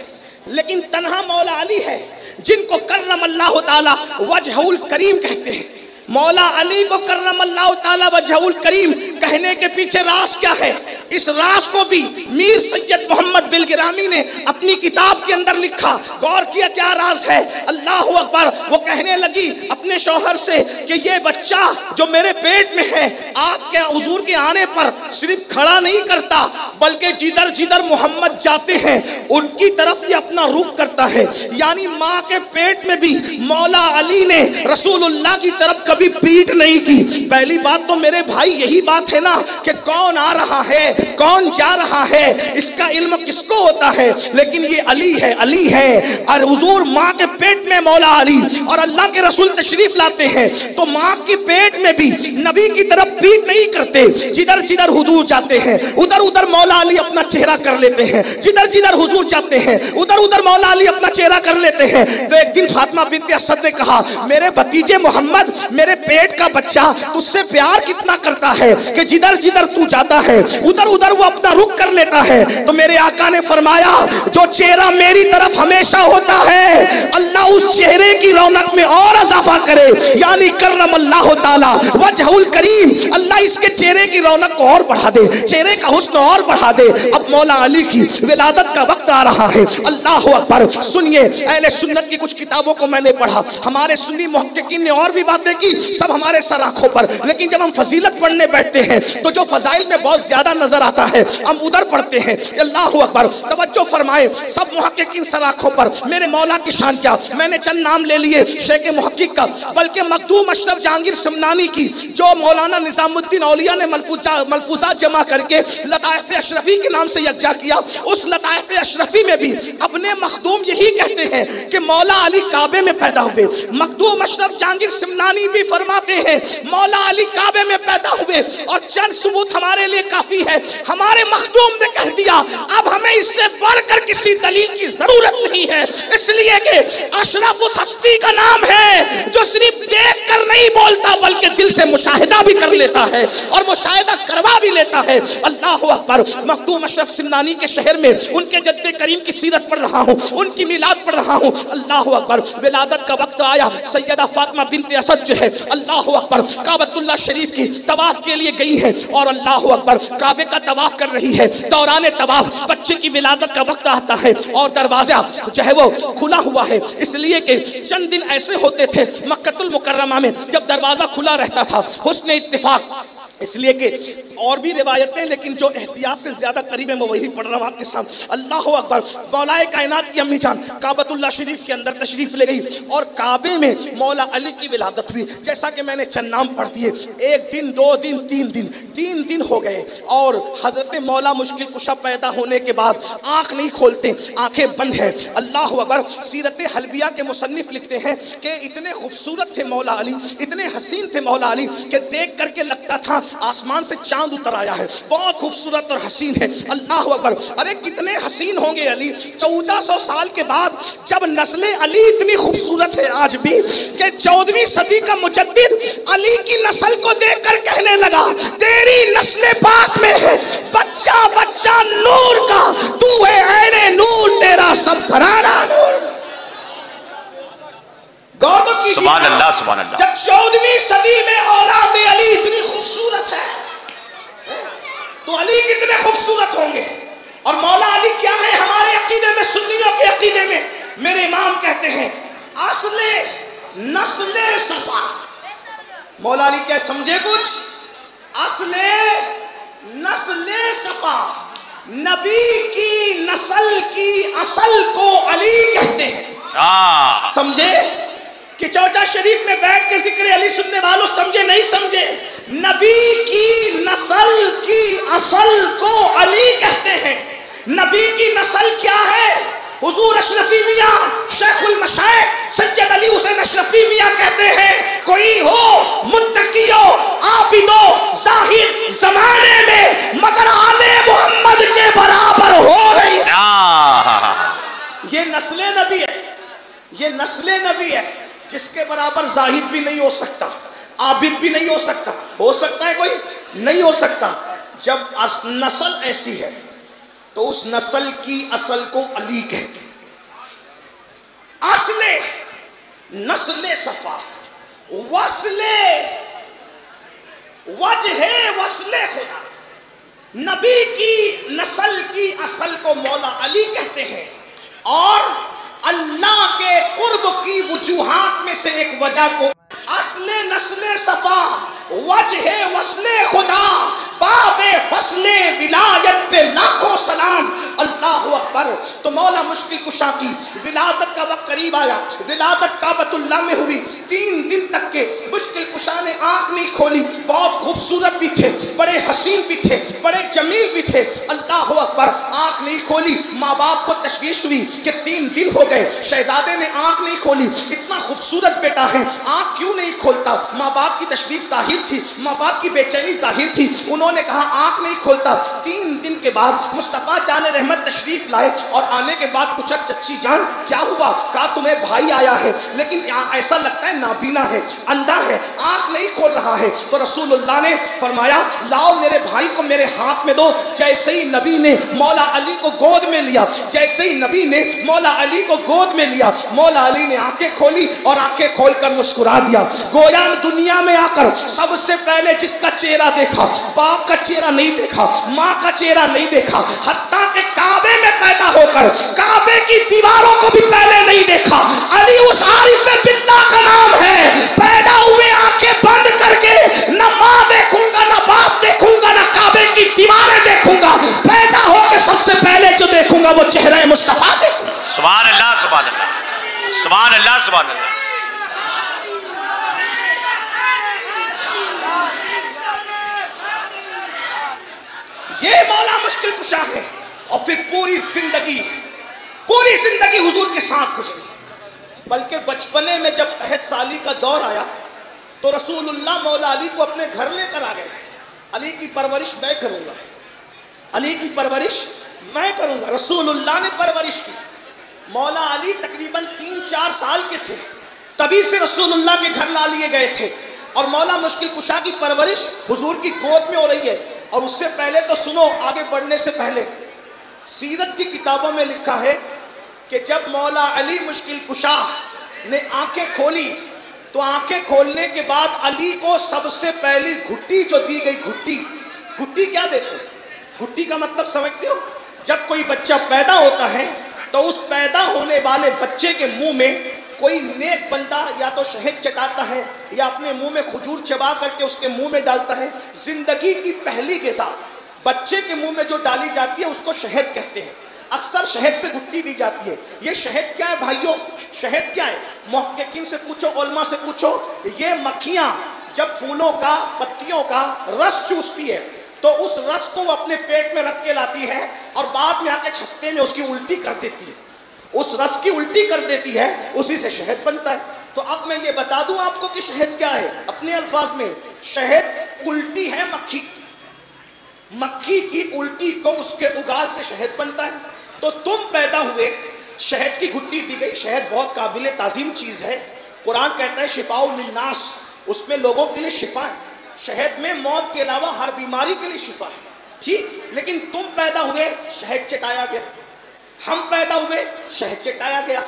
[SPEAKER 1] لیکن تنہا مولا علی ہے جن کو کرم اللہ تعالی وجہ الکریم کہتے ہیں. مولا علی کو کرم اللہ تعالی وجہ الکریم کہنے کے پیچھے راز کیا ہے؟ اس راز کو بھی میر سید محمد بلگرامی نے اپنی کتاب کے اندر لکھا. غور کیا کیا راز ہے؟ اللہ اکبر. وہ کہنے لگی اپنے شوہر سے کہ یہ بچہ جو میرے پیٹ میں ہے آپ کے حضور کے آنے پر صرف کھڑا نہیں کرتا بلکہ جدھر جدھر محمد جاتے ہیں ان کی طرف یہ اپنا رخ کرتا ہے. یعنی ماں کے پیٹ میں بھی مولا علی نے رسول اللہ کی طرف کبھی پیٹ نہیں کی. پہلی بات تو میرے بھائی یہی بات ہے نا کہ کون آ رہا ہے کون جا رہا ہے اس کا علم کس کو ہوتا ہے, لیکن یہ علی ہے, علی ہے. اور حضور ماں کے پیٹ میں مولا علی اور اللہ کے رسول تشریف لاتے ہیں تو ماں کے پیٹ میں بھی نبی کی طرف پیٹ نہیں کرتے. جدھر جدھر حضور جاتے ہیں ادھر ادھر مولا علی اپنا چہرہ کر لیتے ہیں. جدھر جدھر حضور جاتے ہیں ادھر ادھر مولا علی اپنا چہرہ کر لیتے ہیں. تو ایک دن فاطمہ بنت اسد نے کہا میرے بھتیجے محمد میرے پیٹ کا بچہ تجھ سے پیار کتنا کرتا ہے کہ جدھر جدھر تو جاتا ہے ادھر ادھر وہ اپنا رخ کر لیتا ہے. تو میرے آقا نے فرمایا جو چہرہ میری طرف ہمیشہ ہوتا ہے اللہ اس چہرے کی رونق میں اور اضافہ کرے. یعنی کرم اللہ تعالی وجہ الکریم, اللہ اس کے چہرے کی رونق کو اور بڑھا دے, چہرے کا حسن اور بڑھا دے. اب مولا علی کی ولادت کا وقت آ رہا ہے. اللہ اکبر. سنیے اہل سنت کی کچھ کتابوں کو میں نے پڑھا, ہمارے سنی محققین نے اور بھی باتیں کی, سب ہمارے سر آنکھوں پر, لیکن جب ہم فضیلت پڑھنے بیٹھتے ہیں تو جو فضائل میں بہت زیادہ نظر آتا ہے ہم ادھر پڑھتے ہیں. اللہ اکبر. توجہ فرمائے سب محققین سر آنکھوں پر. میرے مولا کی شان کیا, میں نے چند نام لے لیے شیخ محقق کا, بلکہ مخدوم اشرف جہانگیر سمنانی کی جو مولانا نظام الدین اولیاء نے ملفوظات جمع کر کے لطائف اشرفی کے نام سے یکجا کیا. اس لطائف اشرفی میں بھی اپنے مخدوم یہی کہتے ہیں کہ مولا علی کعبے میں پیدا ہوئے. مخدوم اشرف جہانگیر سمنانی بھی فرماتے ہیں مولا علی کعبے میں پیدا ہوئے اور چند ثبوت ہمارے لیے کافی ہے. ہمارے مخدوم نے کہہ دیا اب ہمیں اس سے بڑھ کر کسی دلیل کی ضرورت نہیں ہے، اس لیے کہ اشرف اس ہستی کا نام ہے جو صرف دیکھ کر نہیں بولتا بلکہ دل سے مشاہدہ بھی کر لیتا ہے اور مشاہدہ کروا بھی لیتا ہے. اللہ اکبر. مخدوم اشرف سمنانی کے شہر میں ان کے جد کریم کی سیرت پڑھ رہا ہوں، ان کی میلاد پڑھ رہا ہوں. اللہ اکبر. ولادت کا وقت آیا، سیدہ فاطمہ بنت اسد جو ہے اللہ اکبر کعبۃ اللہ شریف کی طواف کے لیے گئی ہے اور اللہ اکبر کعبے کا طواف کر رہی ہے. دوران طواف بچے کی ولادت کا وقت آتا ہے اور دروازہ جو ہے وہ کھلا ہوا ہے، اس لیے کہ چند دن ایسے ہوتے تھے مکہ المکرمہ میں جب دروازہ کھلا رہتا تھا. حسن اتفاق اس لیے کہ اور بھی روایتیں لیکن جو احتیاط سے زیادہ قریب ہے میں وہی پڑھ رہا ہوں آپ کے سامنے. اللہ اکبر. مولا کائنات کی امی جان کعبۃ اللہ شریف کے اندر تشریف لے گئی اور کعبے میں مولا علی کی ولادت ہوئی. جیسا کہ میں نے چند نام پڑھ دیے، ایک دن، دو دن، تین دن ہو گئے اور حضرت مولا مشکل کشا پیدا ہونے کے بعد آنکھ نہیں کھولتے، آنکھیں بند ہیں. اللہ اکبر. سیرت حلبیہ کے مصنف لکھتے ہیں کہ اتنے خوبصورت تھے مولا علی، اتنے حسین تھے مولا علی کہ دیکھ کر کے لگتا تھا آسمان سے چاند اتر آیا ہے. بہت خوبصورت اور حسین ہے. اللہ اکبر. ارے کتنے حسین ہوں گے علی. 1400 سال کے بعد جب نسل علی اتنی خوبصورت ہے آج بھی کہ 14ویں صدی کا مجدد علی کی نسل کو دیکھ کر کہنے لگا تیری نسل پاک میں ہے بچہ بچہ نور کا، تو ہے عین نور، تیرا سب گھرانہ نور.
[SPEAKER 2] سبحان اللہ سبحان اللہ.
[SPEAKER 1] جب 14ویں صدی میں اولاد علی اتنی خوبصورت ہے تو علی کتنے خوبصورت ہوں گے. اور مولا علی کیا ہے ہمارے عقیدے میں، سنیوں کے عقیدے میں؟ میرے امام کہتے ہیں اصل نسل صفا. مولا علی کیا سمجھے کچھ؟ اصل نسل صفا، نبی کی نسل کی اصل کو علی کہتے ہیں. سمجھے کہ چوٹا شریف میں بیٹھ کے ذکر علی سننے والوں سمجھے نہیں سمجھے؟ نبی کی نسل کی اصل کو علی کہتے ہیں. نبی کی نسل کیا ہے؟ حضور اشرفی میاں شیخ المشائخ سید علی حسین اشرفی میاں کہتے ہیں کوئی ہو متقی ہو عابد و زاہد زمانے میں مگر آل محمد کے برابر ہو نہیں. یہ نسل نبی ہے، یہ نسل نبی ہے جس کے برابر زاہد بھی نہیں ہو سکتا، عابد بھی نہیں ہو سکتا. ہو سکتا ہے کوئی؟ نہیں ہو سکتا. جب نسل ایسی ہے تو اس نسل کی اصل کو علی کہتے ہیں. اصل نسل صفا، وصل وجہ وصل خدا. نبی کی نسل کی اصل کو مولا علی کہتے ہیں اور اللہ کے قرب کی وجوہات میں سے ایک وجہ کو اصل نسل صفا، وجہ وصل خدا، باب فصل ولایت پہ لاکھوں سلام. اللہ اکبر. تو مولا مشکل کشا کی ولادت کا وقت قریب آیا. ولادت کعبۃ اللہ میں ہوئی. 3 دن تک کے مشکل کشا نے آنکھ نہیں کھولی. بہت خوبصورت بھی تھے، بڑے حسین بھی تھے، بڑے جمیل بھی تھے. اللہ اکبر. آنکھ نہیں کھولی. ماں باپ کو تشویش ہوئی کہ 3 دن ہو گئے شہزادے نے آنکھ نہیں کھولی. اتنا خوبصورت بیٹا ہے آنکھ کیوں نہیں کھولتا؟ ماں باپ کی تشویش ظاہر تھی، ماں باپ کی بے چینی ظاہر تھی. انہوں نے کہا آنکھ نہیں کھولتا. 3 دن کے بعد مصطفیٰ جان رحمت تشریف لائے اور آنے کے بعد پوچھا چچی جان کیا ہوا؟ کہا تمہیں بھائی آیا ہے لیکن ایسا لگتا ہے نابینا ہے، اندھا ہے، آنکھ نہیں کھول رہا ہے. تو رسول اللہ نے فرمایا لاؤ میرے بھائی کو میرے ہاتھ میں دو. جیسے ہی نبی نے مولا علی کو گود میں لیا، جیسے ہی نبی نے مولا علی کو گود میں لیا، مولا علی نے آنکھیں کھولی اور آنکھیں کھول کر مسکرا دیا. گویا دنیا میں آ کر سب سے پہلے جس کا چہرہ دیکھا، باپ کا چہرہ نہیں دیکھا، ماں کا چہرہ نہیں دیکھا، حتیٰ کہ کعبے میں پیدا ہو کر کعبے کی دیواروں کو بھی پہلے نہیں دیکھا. علی اس عارف باللہ کا نام ہے. پیدا ہوئے آنکھیں بند کر کے نہ ماں دیکھوں گا، نہ باپ دیکھوں گا، نہ کعبے کی دیواریں دیکھوں گا. پیدا ہو کے سب سے پہلے جو دیکھوں گا وہ چہرہ مصطفیٰ دیکھوں گا.
[SPEAKER 2] سبحان اللہ سبحان اللہ سبحان اللہ سبحان اللہ.
[SPEAKER 1] یہ مولا مشکل کشا ہے. اور پھر پوری زندگی حضور کے ساتھ گزری. بلکہ بچپنے میں جب 63 سالی کا دور آیا تو رسول اللہ مولا علی کو اپنے گھر لے کر آ گئے. علی کی پرورش میں کروں گا, علی کی پرورش میں کروں گا. رسول اللہ نے پرورش کی. مولا علی تقریباً 3-4 سال کے تھے, تبھی سے رسول اللہ کے گھر لا لیے گئے تھے. اور مولا مشکل کشا کی پرورش حضور کی گود میں ہو رہی ہے. اور اس سے پہلے تو سنو, آگے بڑھنے سے پہلے سیرت کی کتابوں میں لکھا ہے کہ جب مولا علی مشکل کشا نے آنکھیں کھولی تو آنکھیں کھولنے کے بعد علی کو سب سے پہلی گھٹی جو دی گئی, گھٹی کیا دیتے ہیں؟ گھٹی کا مطلب سمجھتے ہو؟ جب کوئی بچہ پیدا ہوتا ہے تو اس پیدا ہونے والے بچے کے منہ میں کوئی نیک بندہ یا تو شہد چٹاتا ہے یا اپنے منہ میں کھجور چبا کر کے اس کے منہ میں ڈالتا ہے. زندگی کی پہلی غذا بچے کے منہ میں جو ڈالی جاتی ہے اس کو شہد کہتے ہیں. اکثر شہد سے گھٹی دی جاتی ہے. یہ شہد کیا ہے بھائیوں؟ شہد کیا ہے؟ محققین سے پوچھو, علماء سے پوچھو. یہ مکھیاں جب پھولوں کا, پتیوں کا رس چوستی ہے تو اس رس کو وہ اپنے پیٹ میں رکھ کے لاتی ہے اور بعد میں آ کے چھتے میں اس کی الٹی کر دیتی ہے. اس رس کی الٹی کر دیتی ہے, اسی سے شہد بنتا ہے. تو اب میں یہ بتا دوں آپ کو کہ شہد کیا ہے. اپنے الفاظ میں, شہد الٹی ہے مکھی, مکھی کی الٹی کو اس کے اگال سے شہد بنتا ہے. تو تم پیدا ہوئے, شہد کی گھٹی دی گئی. شہد بہت قابل تعظیم چیز ہے. قرآن کہتا ہے شفاء للناس, اس میں لوگوں کے لیے شفا ہے. شہد میں موت کے علاوہ ہر بیماری کے لیے شفا ہے, ٹھیک. لیکن تم پیدا ہوئے, شہد چٹایا گیا. ہم پیدا ہوئے, شہد چٹایا گیا.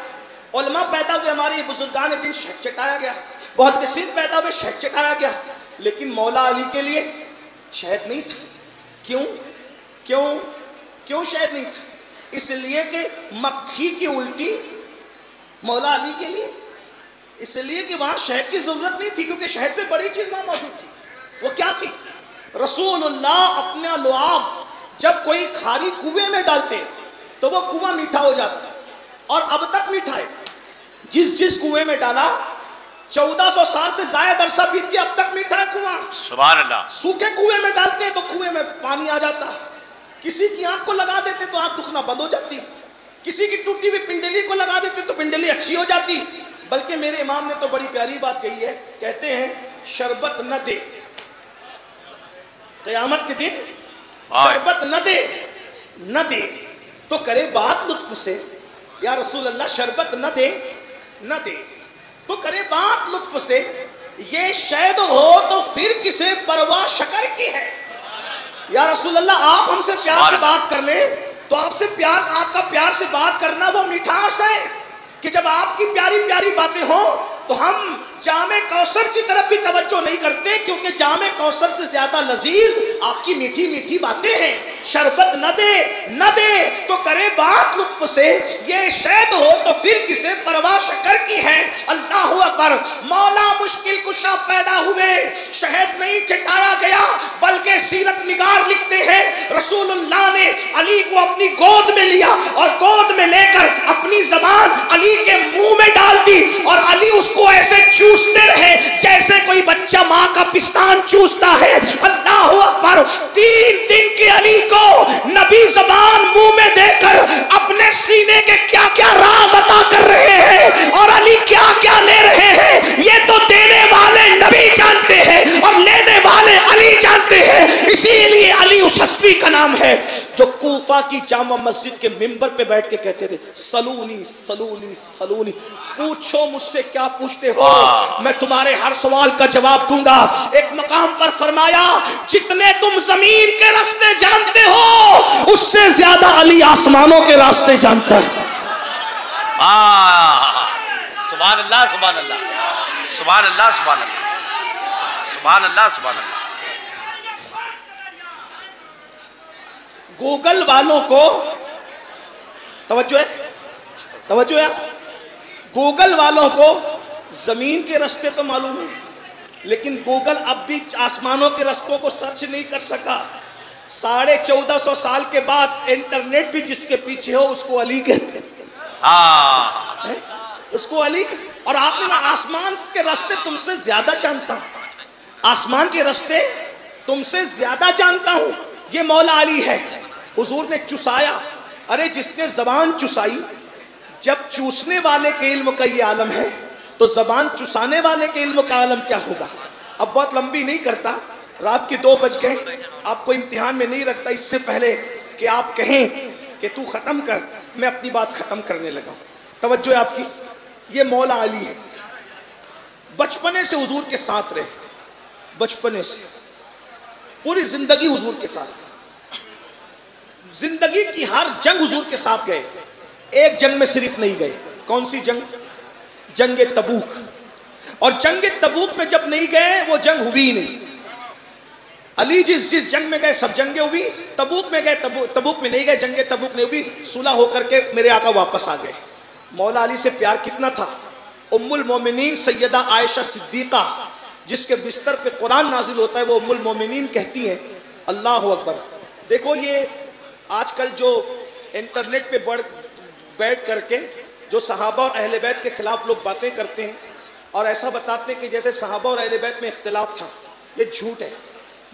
[SPEAKER 1] علماء پیدا ہوئے, ہمارے بزرگان دین, شہد چٹایا گیا. محدثین پیدا ہوئے, شہد چٹایا گیا. لیکن مولا علی کے لیے شہد نہیں تھا. کیوں کیوں کیوں شہد نہیں تھا؟ اس لیے کہ مکھی کی الٹی مولا علی کے لیے, اس لیے کہ وہاں شہد کی ضرورت نہیں تھی, کیونکہ شہد سے بڑی چیز وہاں موجود تھی. وہ کیا تھی؟ رسول اللہ اپنا لعاب جب کوئی کھاری کنویں میں ڈالتے تو وہ کنواں میٹھا ہو جاتا, اور اب تک میٹھا ہے. جس کنویں میں ڈالا 1400 سال سے زائد عرصہ بیت گیا, اب تک میٹھا ہے کنواں.
[SPEAKER 2] سبحان اللہ.
[SPEAKER 1] سوکھے کنویں میں ڈالتے ہیں تو کنویں میں پانی آ جاتا, کسی کی آنکھ کو لگا دیتے تو آنکھ دکھنا بند ہو جاتی, کسی کی ٹوٹی ہوئی پنڈلی کو لگا دیتے تو پنڈلی اچھی ہو جاتی. بلکہ میرے امام نے تو بڑی پیاری بات کہی ہے, کہتے ہیں شربت نہ دے, قیامت کے دن شربت نہ دے تو کرے بات لطف سے. یا رسول اللہ شربت نہ دے تو کرے بات لطف سے. یہ شہد ہو تو پھر کسے پرواہ شکر کی ہے. یا رسول اللہ آپ ہم سے پیار سے بات کر لیں تو آپ کا پیار سے بات کرنا وہ مٹھاس ہے کہ جب آپ کی پیاری پیاری باتیں ہوں تو ہم جام کوثر کی طرف بھی توجہ نہیں کرتے, کیونکہ جام کوثر سے زیادہ لذیذ آپ کی میٹھی میٹھی باتیں ہیں. شربت نہ دے تو کرے بات لطف سے. یہ شہد ہو تو پھر کسے پرواہ شکر کی ہے. اللہ اکبر. مولا مشکل کشا پیدا ہوئے, شہد نہیں چٹایا گیا, بلکہ سیرت نگار لکھتے ہیں رسول اللہ نے علی کو اپنی گود میں لیا اور گود میں لے کر اپنی زبان علی کے منہ میں ڈال دی, اور علی اس کو ایسے چوستے رہے جیسے کوئی بچہ ماں کا پستان چوستا ہے. اللہ اکبر. 3 دن کے علی کو نبی زبان منہ میں دے کر اپنے سینے کے کیا کیا راز عطا کر رہے ہیں اور علی کیا کیا لے رہے ہیں, یہ تو دینے والے نبی جانتے ہیں اور لینے والے علی جانتے ہیں. اسی لیے علی اس ہستی کا نام ہے جو کوفہ کی جامع مسجد کے منبر پہ بیٹھ کے کہتے تھے سلونی سلونی سلونی, پوچھو مجھ سے کیا پوچھتے ہو, میں تمہارے ہر سوال کا جواب دوں گا. ایک مقام پر فرمایا جتنے تم زمین کے راستے جانتے ہو اس سے زیادہ علی آسمانوں کے راستے جانتا ہے.
[SPEAKER 2] سبحان اللہ سبحان اللہ سبحان اللہ سبحان اللہ سبحان اللہ سبحان اللہ.
[SPEAKER 1] گوگل والوں کو توجہ ہے, گوگل والوں کو زمین کے راستے تو معلوم ہے, لیکن گوگل اب بھی آسمانوں کے رستوں کو سرچ نہیں کر سکا. 1450 سال کے بعد انٹرنیٹ بھی جس کے پیچھے ہو اس کو علی کہتے ہیں, اس کو علی. اور آپ نے آسمان کے راستے تم سے زیادہ جانتا ہوں, آسمان کے راستے تم سے زیادہ جانتا ہوں. یہ مولا علی ہے. حضور نے چسایا, ارے جس نے زبان چسائی, جب چوسنے والے کے علم کا یہ عالم ہے تو زبان چسانے والے کے علم کا عالم کیا ہوگا؟ اب بہت لمبی نہیں کرتا، رات کے 2 بج گئے، آپ کو امتحان میں نہیں رکھتا، اس سے پہلے کہ آپ کہیں کہ تو ختم کر، میں اپنی بات ختم کرنے لگا ہوں۔ توجہ ہے آپ کی؟ یہ مولا علی ہے، بچپنے سے حضور کے ساتھ رہے، بچپنے سے پوری زندگی حضور کے ساتھ، زندگی کی ہر جنگ حضور کے ساتھ گئے، ایک جنگ میں صرف نہیں گئے۔ کون سی جنگ؟ جنگ تبوک۔ اور جنگ تبوک میں جب نہیں گئے وہ جنگ ہوئی نہیں۔ علی جس جنگ میں گئے سب جنگیں ہوئی، تبوک میں گئے تبوک میں نہیں گئے، جنگ تبوک نہیں ہوئی، صلح ہو کر کے میرے آقا واپس آ گئے۔ مولا علی سے پیار کتنا تھا؟ ام المومنین سیدہ عائشہ صدیقہ جس کے بستر پہ قرآن نازل ہوتا ہے وہ ام المومنین کہتی ہیں، اللہ اکبر۔ دیکھو یہ آج کل جو انٹرنیٹ پہ بیٹھ کر کے جو صحابہ اور اہل بیت کے خلاف لوگ باتیں کرتے ہیں اور ایسا بتاتے ہیں کہ جیسے صحابہ اور اہل بیت میں اختلاف تھا، یہ جھوٹ ہے۔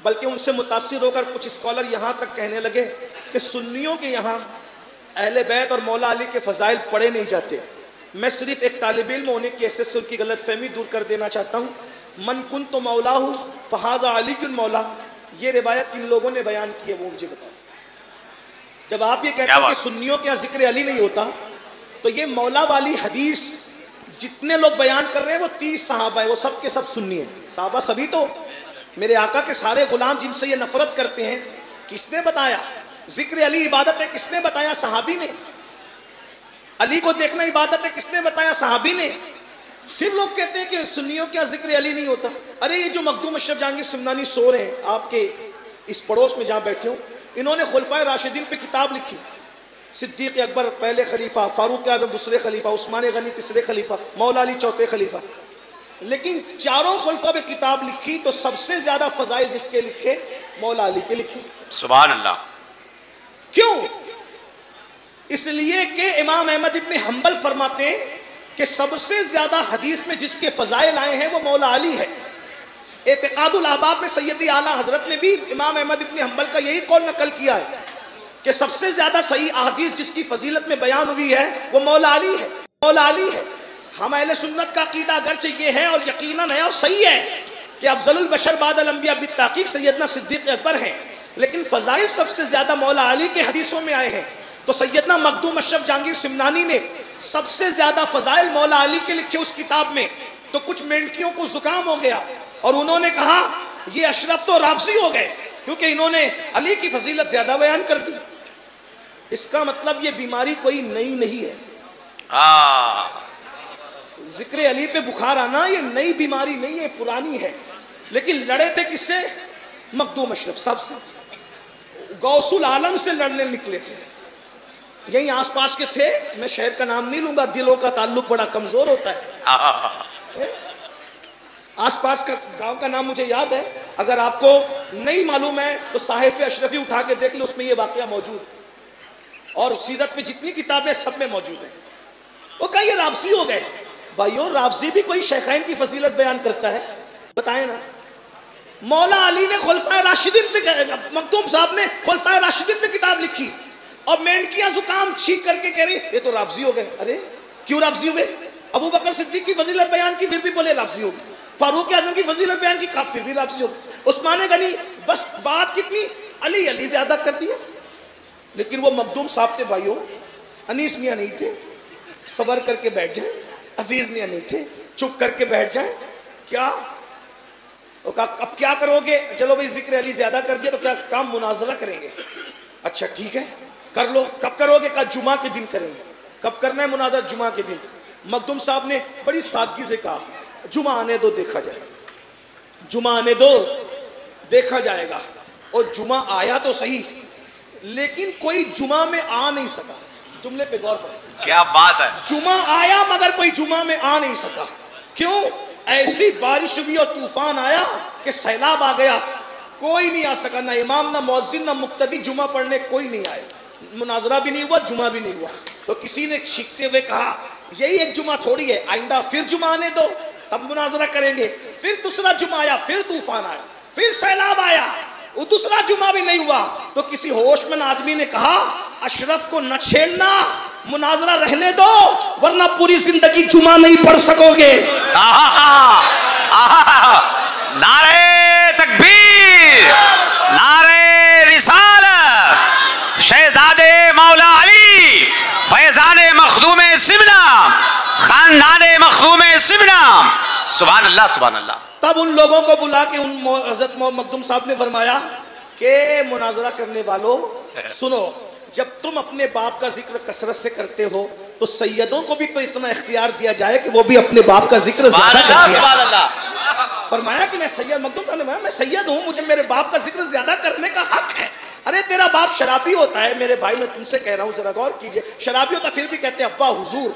[SPEAKER 1] بلکہ ان سے متاثر ہو کر کچھ اسکالر یہاں تک کہنے لگے کہ سنیوں کے یہاں اہل بیت اور مولا علی کے فضائل پڑھے نہیں جاتے۔ میں صرف ایک طالب علم ہونے کی حیثیت سے ان کی غلط فہمی دور کر دینا چاہتا ہوں۔ من کنت مولاہ فہذا علی مولا، یہ روایت ان لوگوں نے بیان کی ہے، وہ مجھے بتاؤ۔ جب آپ یہ کہتے ہیں کہ سنیوں کے یہاں ذکر علی نہیں ہوتا تو یہ مولا والی حدیث جتنے لوگ بیان کر رہے ہیں وہ 30 صحابہ ہیں، وہ سب کے سب سنی ہیں۔ صحابہ سبھی تو میرے آقا کے سارے غلام جن سے یہ نفرت کرتے ہیں، کس نے بتایا ذکر علی عبادت ہے؟ کس نے بتایا؟ صحابی نے۔ علی کو دیکھنا عبادت ہے، کس نے بتایا؟ صحابی نے۔ پھر لوگ کہتے ہیں کہ سنیوں کیا ذکر علی نہیں ہوتا؟ ارے یہ جو مخدوم اشرف جہانگیر سمنانی سو رہے ہیں آپ کے اس پڑوس میں جہاں بیٹھے ہوں، انہوں نے خلفائے راشدین پہ کتاب لکھی، صدیق اکبر پہلے خلیفہ، فاروق اعظم دوسرے خلیفہ، عثمان غنی تیسرے خلیفہ، مولا علی چوتھے خلیفہ، لیکن چاروں خلفہ پہ کتاب لکھی تو سب سے زیادہ فضائل جس کے لکھے؟ مولا علی کے لکھے۔
[SPEAKER 2] سبحان اللہ۔
[SPEAKER 1] کیوں؟ اس لیے کہ امام احمد ابن حنبل فرماتے ہیں کہ سب سے زیادہ حدیث میں جس کے فضائل آئے ہیں وہ مولا علی ہے۔ اعتقاد الاحباب میں سیدی اعلیٰ حضرت نے بھی امام احمد ابن حنبل کا یہی قول نقل کیا ہے کہ سب سے زیادہ صحیح احادیث جس کی فضیلت میں بیان ہوئی ہے وہ مولا علی ہے، مولا علی ہے۔ ہم اہل سنت کا عقیدہ اگرچہ یہ ہے اور یقیناً ہے اور صحیح ہے کہ افضل البشر بعد الانبیاء بالتحقیق سیدنا صدیق اکبر ہیں، لیکن فضائل سب سے زیادہ مولا علی کے حدیثوں میں آئے ہیں۔ تو سیدنا مخدوم اشرف جہانگیر سمنانی نے سب سے زیادہ فضائل مولا علی کے لکھے اس کتاب میں، تو کچھ مینٹکیوں کو زکام ہو گیا اور انہوں نے کہا یہ اشرف تو رافضی ہو گئے کیونکہ انہوں نے علی کی فضیلت زیادہ بیان کر دی۔ اس کا مطلب یہ بیماری کوئی نئی نہیں ہے۔ ذکر علی پہ بخار آنا یہ نئی بیماری نہیں ہے، پرانی ہے، لیکن لڑے تھے کس سے؟ مخدوم اشرف صاحب سے، غوث العالم سے لڑنے نکلے تھے، یہیں آس پاس کے تھے، میں شہر کا نام نہیں لوں گا، دلوں کا تعلق بڑا کمزور ہوتا ہے۔ آس پاس کا گاؤں کا نام مجھے یاد ہے، اگر آپ کو نہیں معلوم ہے تو صحائف اشرفی اٹھا کے دیکھ لیں، اس میں یہ واقعہ موجود ہے، اور سیرت میں جتنی کتابیں سب میں موجود ہیں۔ وہ کہا یہ رافضی ہو گئے۔ بھائیو رافضی بھی کوئی شیخین کی فضیلت بیان کرتا ہے؟ بتائیں نا۔ مولا علی نے خلفائے راشدین پہ، مخدوم صاحب نے خلفائے راشدین پہ کتاب لکھی اور مینڈکیاں زکام چھینک کر کے کہہ رہی یہ تو رافضی ہو گئے۔ ارے کیوں رافضی ہوئے؟ ابو بکر صدیق کی فضیلت بیان کی پھر بھی بولے رافضی ہو گئے، فاروق اعظم کی فضیلت بیان کی پھر بھی رافضی ہو گئے، عثمان غنی، بس بات کتنی؟ علی علی زیادہ کر دیا۔ لیکن وہ مخدوم صاحب تھے بھائیو، انیس میاں نہیں تھے، صبر کر کے بیٹھ جائیں، عزیز میاں نہیں تھے، چپ کر کے بیٹھ جائیں۔ کیا اب کیا کرو گے؟ چلو بھائی ذکر علی زیادہ کر دیا تو کیا کام مناظرہ کریں گے؟ اچھا ٹھیک ہے کر لو، کب کرو گے؟ کہا جمعہ کے دن کریں گے۔ کب کرنا ہے مناظرہ؟ جمعہ کے دن۔ مخدوم صاحب نے بڑی سادگی سے کہا جمعہ آنے دو دیکھا جائے گا، جمعہ آنے دو دیکھا جائے گا۔ اور جمعہ آیا تو صحیح لیکن کوئی جمعہ میں آ نہیں سکا۔ جملے پہ غور کرو،
[SPEAKER 2] کیا بات ہے۔
[SPEAKER 1] جمعہ آیا مگر کوئی جمعہ میں آ نہیں سکا۔ کیوں؟ ایسی بارش ہوئی اور طوفان آیا کہ سیلاب آ گیا، کوئی نہیں آ سکا، نہ امام نہ مؤذن نہ مقتدی، جمعہ پڑھنے کوئی نہیں آئے، مناظرہ بھی نہیں ہوا، جمعہ بھی نہیں ہوا۔ تو کسی نے چھینکتے ہوئے کہا یہی ایک جمعہ تھوڑی ہے، آئندہ پھر جمعہ آنے دو تب مناظرہ کریں گے۔ پھر دوسرا جمعہ آیا، پھر طوفان آیا، پھر سیلاب آیا، وہ دوسرا جمعہ بھی نہیں ہوا۔ تو کسی ہوش مند آدمی نے کہا اشرف کو نہ چھیڑنا، مناظرہ رہنے دو ورنہ پوری زندگی جمعہ نہیں پڑھ سکو گے.
[SPEAKER 2] نعرہ تکبیر، نعرہ رسالت، شہزادے مولا علی، فیضان مخدوم سمنا، خاندان مخدوم سمنا. سبحان اللہ سبحان اللہ.
[SPEAKER 1] تب ان لوگوں کو بلا کے حضرت مخدوم صاحب نے فرمایا کہ مناظرہ کرنے والوں سنو، جب تم اپنے باپ کا ذکر کثرت سے کرتے ہو تو سیدوں کو بھی تو اتنا اختیار دیا جائے کہ وہ بھی اپنے باپ کا ذکر زیادہ کرتے ہیں.
[SPEAKER 2] سبحان اللہ.
[SPEAKER 1] فرمایا کہ میں سید، مخدوم صاحب نے فرمایا میں سید ہوں، مجھے میرے باپ کا ذکر زیادہ کرنے کا حق ہے. ارے تیرا باپ شرابی ہوتا ہے میرے بھائی، میں تم سے کہہ رہا ہوں ذرا غور کیجئے، شرابی ہوتا پھر بھی کہتے ہیں ابا حضور.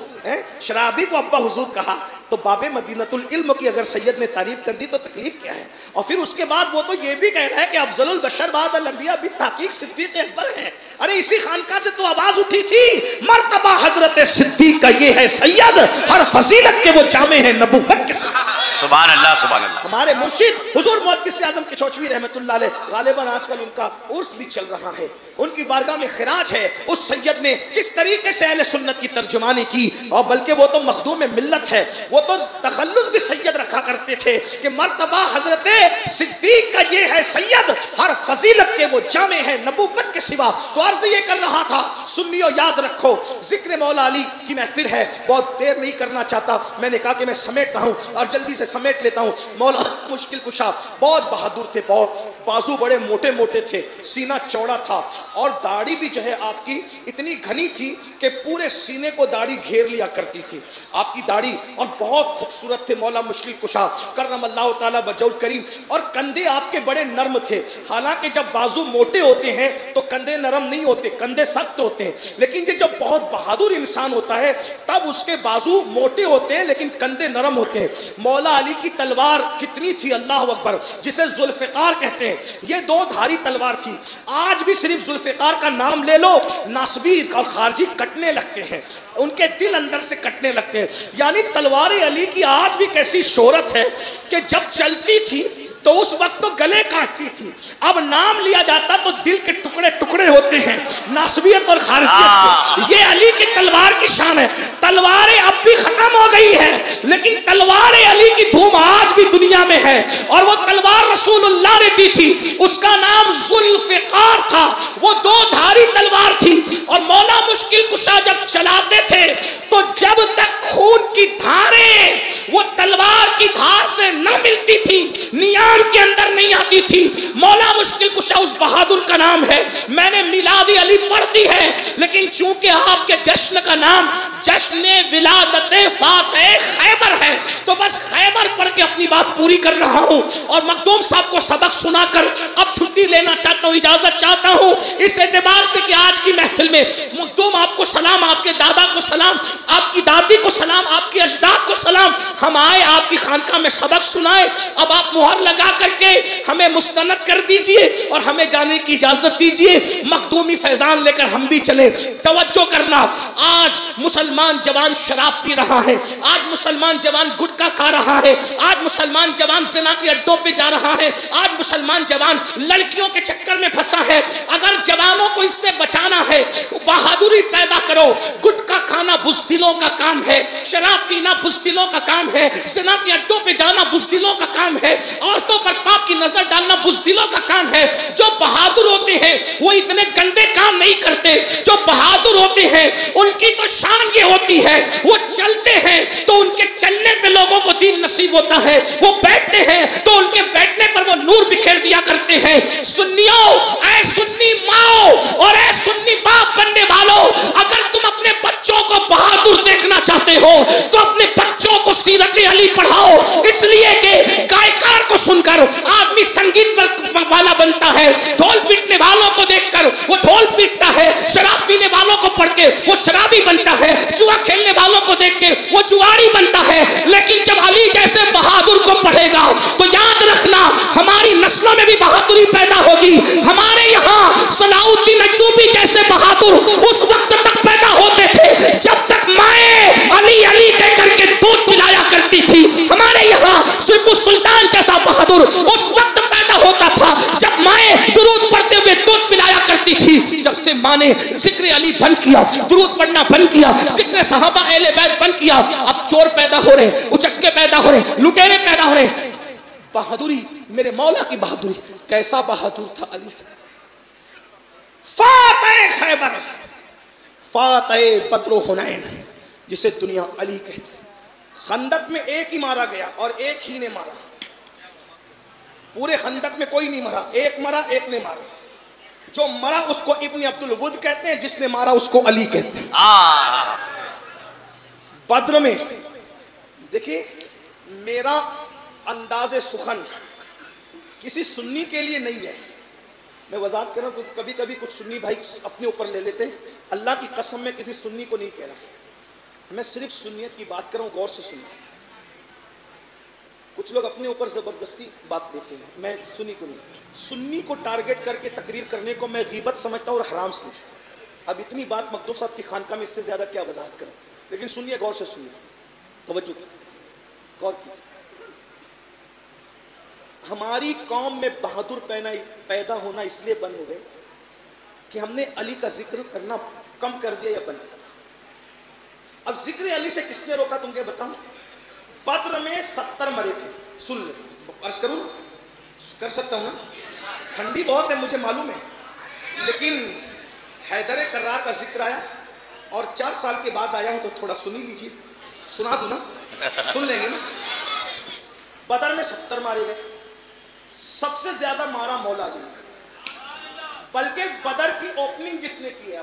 [SPEAKER 1] شرابی کو ابا حضور کہا تو باب مدینۃ العلم کی اگر سید نے تعریف کر دی تو تکلیف کیا ہے؟ اور پھر اس کے بعد وہ تو یہ بھی کہہ رہا ہے کہ افضل البشر بعد الانبیاء بالتحقیق صدیق اکبر ہے. ارے اسی خانقاہ سے تو آواز اٹھی تھی مرتبہ حضرت صدیق کا یہ ہے سید، ہر فضیلت کے وہ جامع ہیں نبوت کے ساتھ.
[SPEAKER 2] سبحان اللہ سبحان اللہ.
[SPEAKER 1] ہمارے مرشد حضور محدث اعظم کچوچوی رحمۃ اللہ علیہ، غالباً آج کل ان کا عرس بھی چل رہا ہے، ان کی بارگاہ میں خراج ہے. اس سید نے کس طریقے سے اہل سنت کی ترجمانی کی، اور بلکہ وہ تو مخدوم ملت ہے، وہ تو تخلص بھی سید رکھا کرتے تھے کہ مرتبہ حضرت صدیق کا یہ ہے سید، ہر فضیلت کے وہ جامع ہے نبوت کے سوا. تو عرض یہ کر رہا تھا سنیو یاد رکھو ذکر مولا علی کی محفل ہے، بہت دیر نہیں کرنا چاہتا. میں نے کہا کہ میں سمیٹتا ہوں اور جلدی سے سمیٹ لیتا ہوں. مولا مشکل کشا بہت بہادر تھے، بہت بازو بڑے موٹے موٹے تھے، سینہ چوڑا تھا، اور داڑھی بھی جو ہے آپ کی اتنی گھنی تھی کہ پورے سینے کو داڑھی گھیر لیا کرتی تھی آپ کی داڑھی، اور بہت خوبصورت تھے مولا مشکل کشا کرم اللہ تعالیٰ وجہہ کریم. اور کندھے آپ کے بڑے نرم تھے، حالانکہ جب بازو موٹے ہوتے ہیں تو کندھے نرم نہیں ہوتے، کندھے سخت ہوتے ہیں. لیکن یہ جب بہت بہادر انسان ہوتا ہے تب اس کے بازو موٹے ہوتے ہیں لیکن کندھے نرم ہوتے ہیں. مولا علی کی تلوار کتنی تھی، اللہ اکبر، جسے ذوالفقار کہتے ہیں. یہ دو دھاری تلوار تھی. آج بھی صرف ذوالفقار کا نام لے لو ناصبی اور خارجی کٹنے لگتے ہیں، ان کے دل اندر سے کٹنے لگتے ہیں. یعنی تلوار علی کی آج بھی کیسی شہرت ہے کہ جب چلتی تھی تو اس وقت تو گلے کاٹتی تھی، اب نام لیا جاتا تو دل کے ٹکڑے ٹکڑے ہوتے ہیں ناصبیت اور خارجیت. یہ علی کی تلوار کی شان ہے. تلواریں اب بھی ختم ہو گئی ہے لیکن تلوار علی کی دھوم آج بھی دنیا میں ہے. اور وہ تلوار رسول اللہ نے دی تھی، اس کا نام ذوالفقار تھا. وہ دو دھاری تلوار تھی، اور مولا مشکل کشا جب چلاتے تھے تو جب تک خون کی دھاریں وہ تلوار کی دھار سے نہ ملتی تھی نیام کے اندر نہیں آتی تھی. مولا مشکل کشا اس بہادر کا نام ہے. میں نے میلاد علی پڑھ دی ہے لیکن چونکہ آپ کے جشن کا نام جشن ولادت فاتح خیبر ہے تو بس خیبر پڑھ کے اپنی بات پوری کر رہا ہوں. اور مخدوم صاحب کو سبق سنا کر اب چھٹی لینا چاہتا ہوں، اجازت چاہتا ہوں اس اعتبار سے کہ آج کی محفل میں مخدوم آپ کو سلام، آپ کے دادا کو سلام، آپ کی دادی کو سلام، آپ کی اجداد کو سلام. ہم آئے آپ کی خانقاہ میں سبق سنائے، اب آپ مہر لگا کر کے ہمیں مستند کر دیجئے اور ہمیں جانے کی اجازت دیجئے. مخدومی فیضان لے کر ہم بھی چلے. توجہ کرنا، آج مسلمان جوان شراب پی رہا ہے، آج مسلمان جوان گٹکا کھا رہا ہے، آج مسلمان جوان زنا کے اڈوں پہ جا رہا ہے، آج مسلمان جوان لڑکیوں کے چکر میں پھنسا ہے. اگر جوانوں کو اس سے بچانا ہے بہادری پیدا کرو. گٹکا کھانا بزدلوں کا کام ہے، شراب پینا بزدلوں کا کام ہے، زنا کے اڈوں پہ جانا بزدلوں کا کام ہے، عورتوں پر پاپ کی نظر ڈالنا بزدلوں کا کام ہے. جو بہادر ہوتے ہیں وہ اتنے گندے کام نہیں کرتے. جو بہادر ہوتے ہیں ان کی تو شان یہ ہوتی ہے وہ چلتے ہیں تو ان کے چلنے پہ لوگوں کو دین نصیب ہوتا ہے، وہ بیٹھتے ہیں تو ان کے بیٹھنے پر وہ نور بکھیر دیا کرتے ہیں. سنیو، اے سنی ماں اور اے سنی باپ بننے والوں، اگر تم اپنے بچوں کو بہادر دیکھنا چاہتے ہو تو اپنے بچوں کو سیرت علی پڑھاؤ. اس لیے کہ گائیکار کو سن کر آدمی سنگیت پر والا بنتا ہے، ڈھول پیٹنے والوں کو دیکھ کر وہ ڈھول پیٹتا ہے، شراب پینے والوں کو پڑھ کے وہ شرابی بنتا ہے، جوا کھیلنے والوں کو دیکھ کے وہ جواری بنتا ہے. لیکن جب علی جیسے بہادر کو پڑھے گا تو یاد رکھنا ہماری نسلوں میں بھی بہادری پیدا ہوگی. ہمارے یہاں صلاح الدین ایوبی جیسے بہادر اس وقت تک پیدا ہوتے تھے جب تک مائیں علی علی کہہ کر کے دودھ پلایا کرتی تھی. ہمارے یہاں سیپو سلطان جیسا بہادر اس وقت پیدا ہوتا تھا جب مائیں درود پڑھتے ہوئے دودھ پلایا کرتی تھی. علی جب سے ماں نے ذکر علی بند کیا، درود پڑھنا بند کیا، ذکر صحابہ اہل بیت بند کیا، اب چور پیدا ہو رہے، اچکے پیدا ہو رہے، لٹیرے پیدا ہو رہے. بہادری میرے مولا کی بہادری، کیسا بہادر تھا علی. فاتح خیبر، فاتح بدر و حنین، جسے دنیا علی کہتے. خندق میں ایک ہی مارا گیا اور ایک ہی نے مارا. پورے خندق میں کوئی نہیں مرا، ایک مرا، ایک نے مارا. جو مرا اس کو ابن عبد الود کہتے ہیں، جس نے مارا اس کو علی کہتے ہیں. بدر میں دیکھیے میرا انداز سخن کسی سنی کے لیے نہیں ہے. میں وضاحت کر رہا ہوں، کبھی کبھی کچھ سنی بھائی اپنے اوپر لے لیتے. اللہ کی قسم میں کسی سنی کو نہیں کہہ رہا، میں صرف سنیت کی بات کر رہا ہوں. غور سے سنیے. کچھ لوگ اپنے اوپر زبردستی بات دیتے ہیں، میں سنی کو نہیں. سنی کو ٹارگٹ کر کے تقریر کرنے کو میں غیبت سمجھتا ہوں اور حرام سمجھتا ہوں. اب اتنی بات مخدوم صاحب کی خانقاہ میں اس سے زیادہ کیا وضاحت کریں. لیکن سنیے، غور سے سنیے، توجہ کیجیے، غور کیجیے. ہماری قوم میں بہادر پیدا ہونا اس لیے بند ہو گئے کہ ہم نے علی کا ذکر کرنا کم کر دیا یا بند. اب ذکر علی سے کس نے روکا تم کے بتاؤ. بدر میں 70 مرے تھے. سن لے، عرض کروں کر سکتا ہوں نا، ٹھنڈی بہت ہے مجھے معلوم ہے، لیکن حیدر کرار کا ذکر آیا اور 4 سال کے بعد آیا ہوں تو تھوڑا سنی لیجیے. سنا دوں نا، سن لیں گے نا. بدر میں 70 مارے گئے. سب سے زیادہ مارا مولا علی، بلکہ بدر کی اوپننگ جس نے کی ہے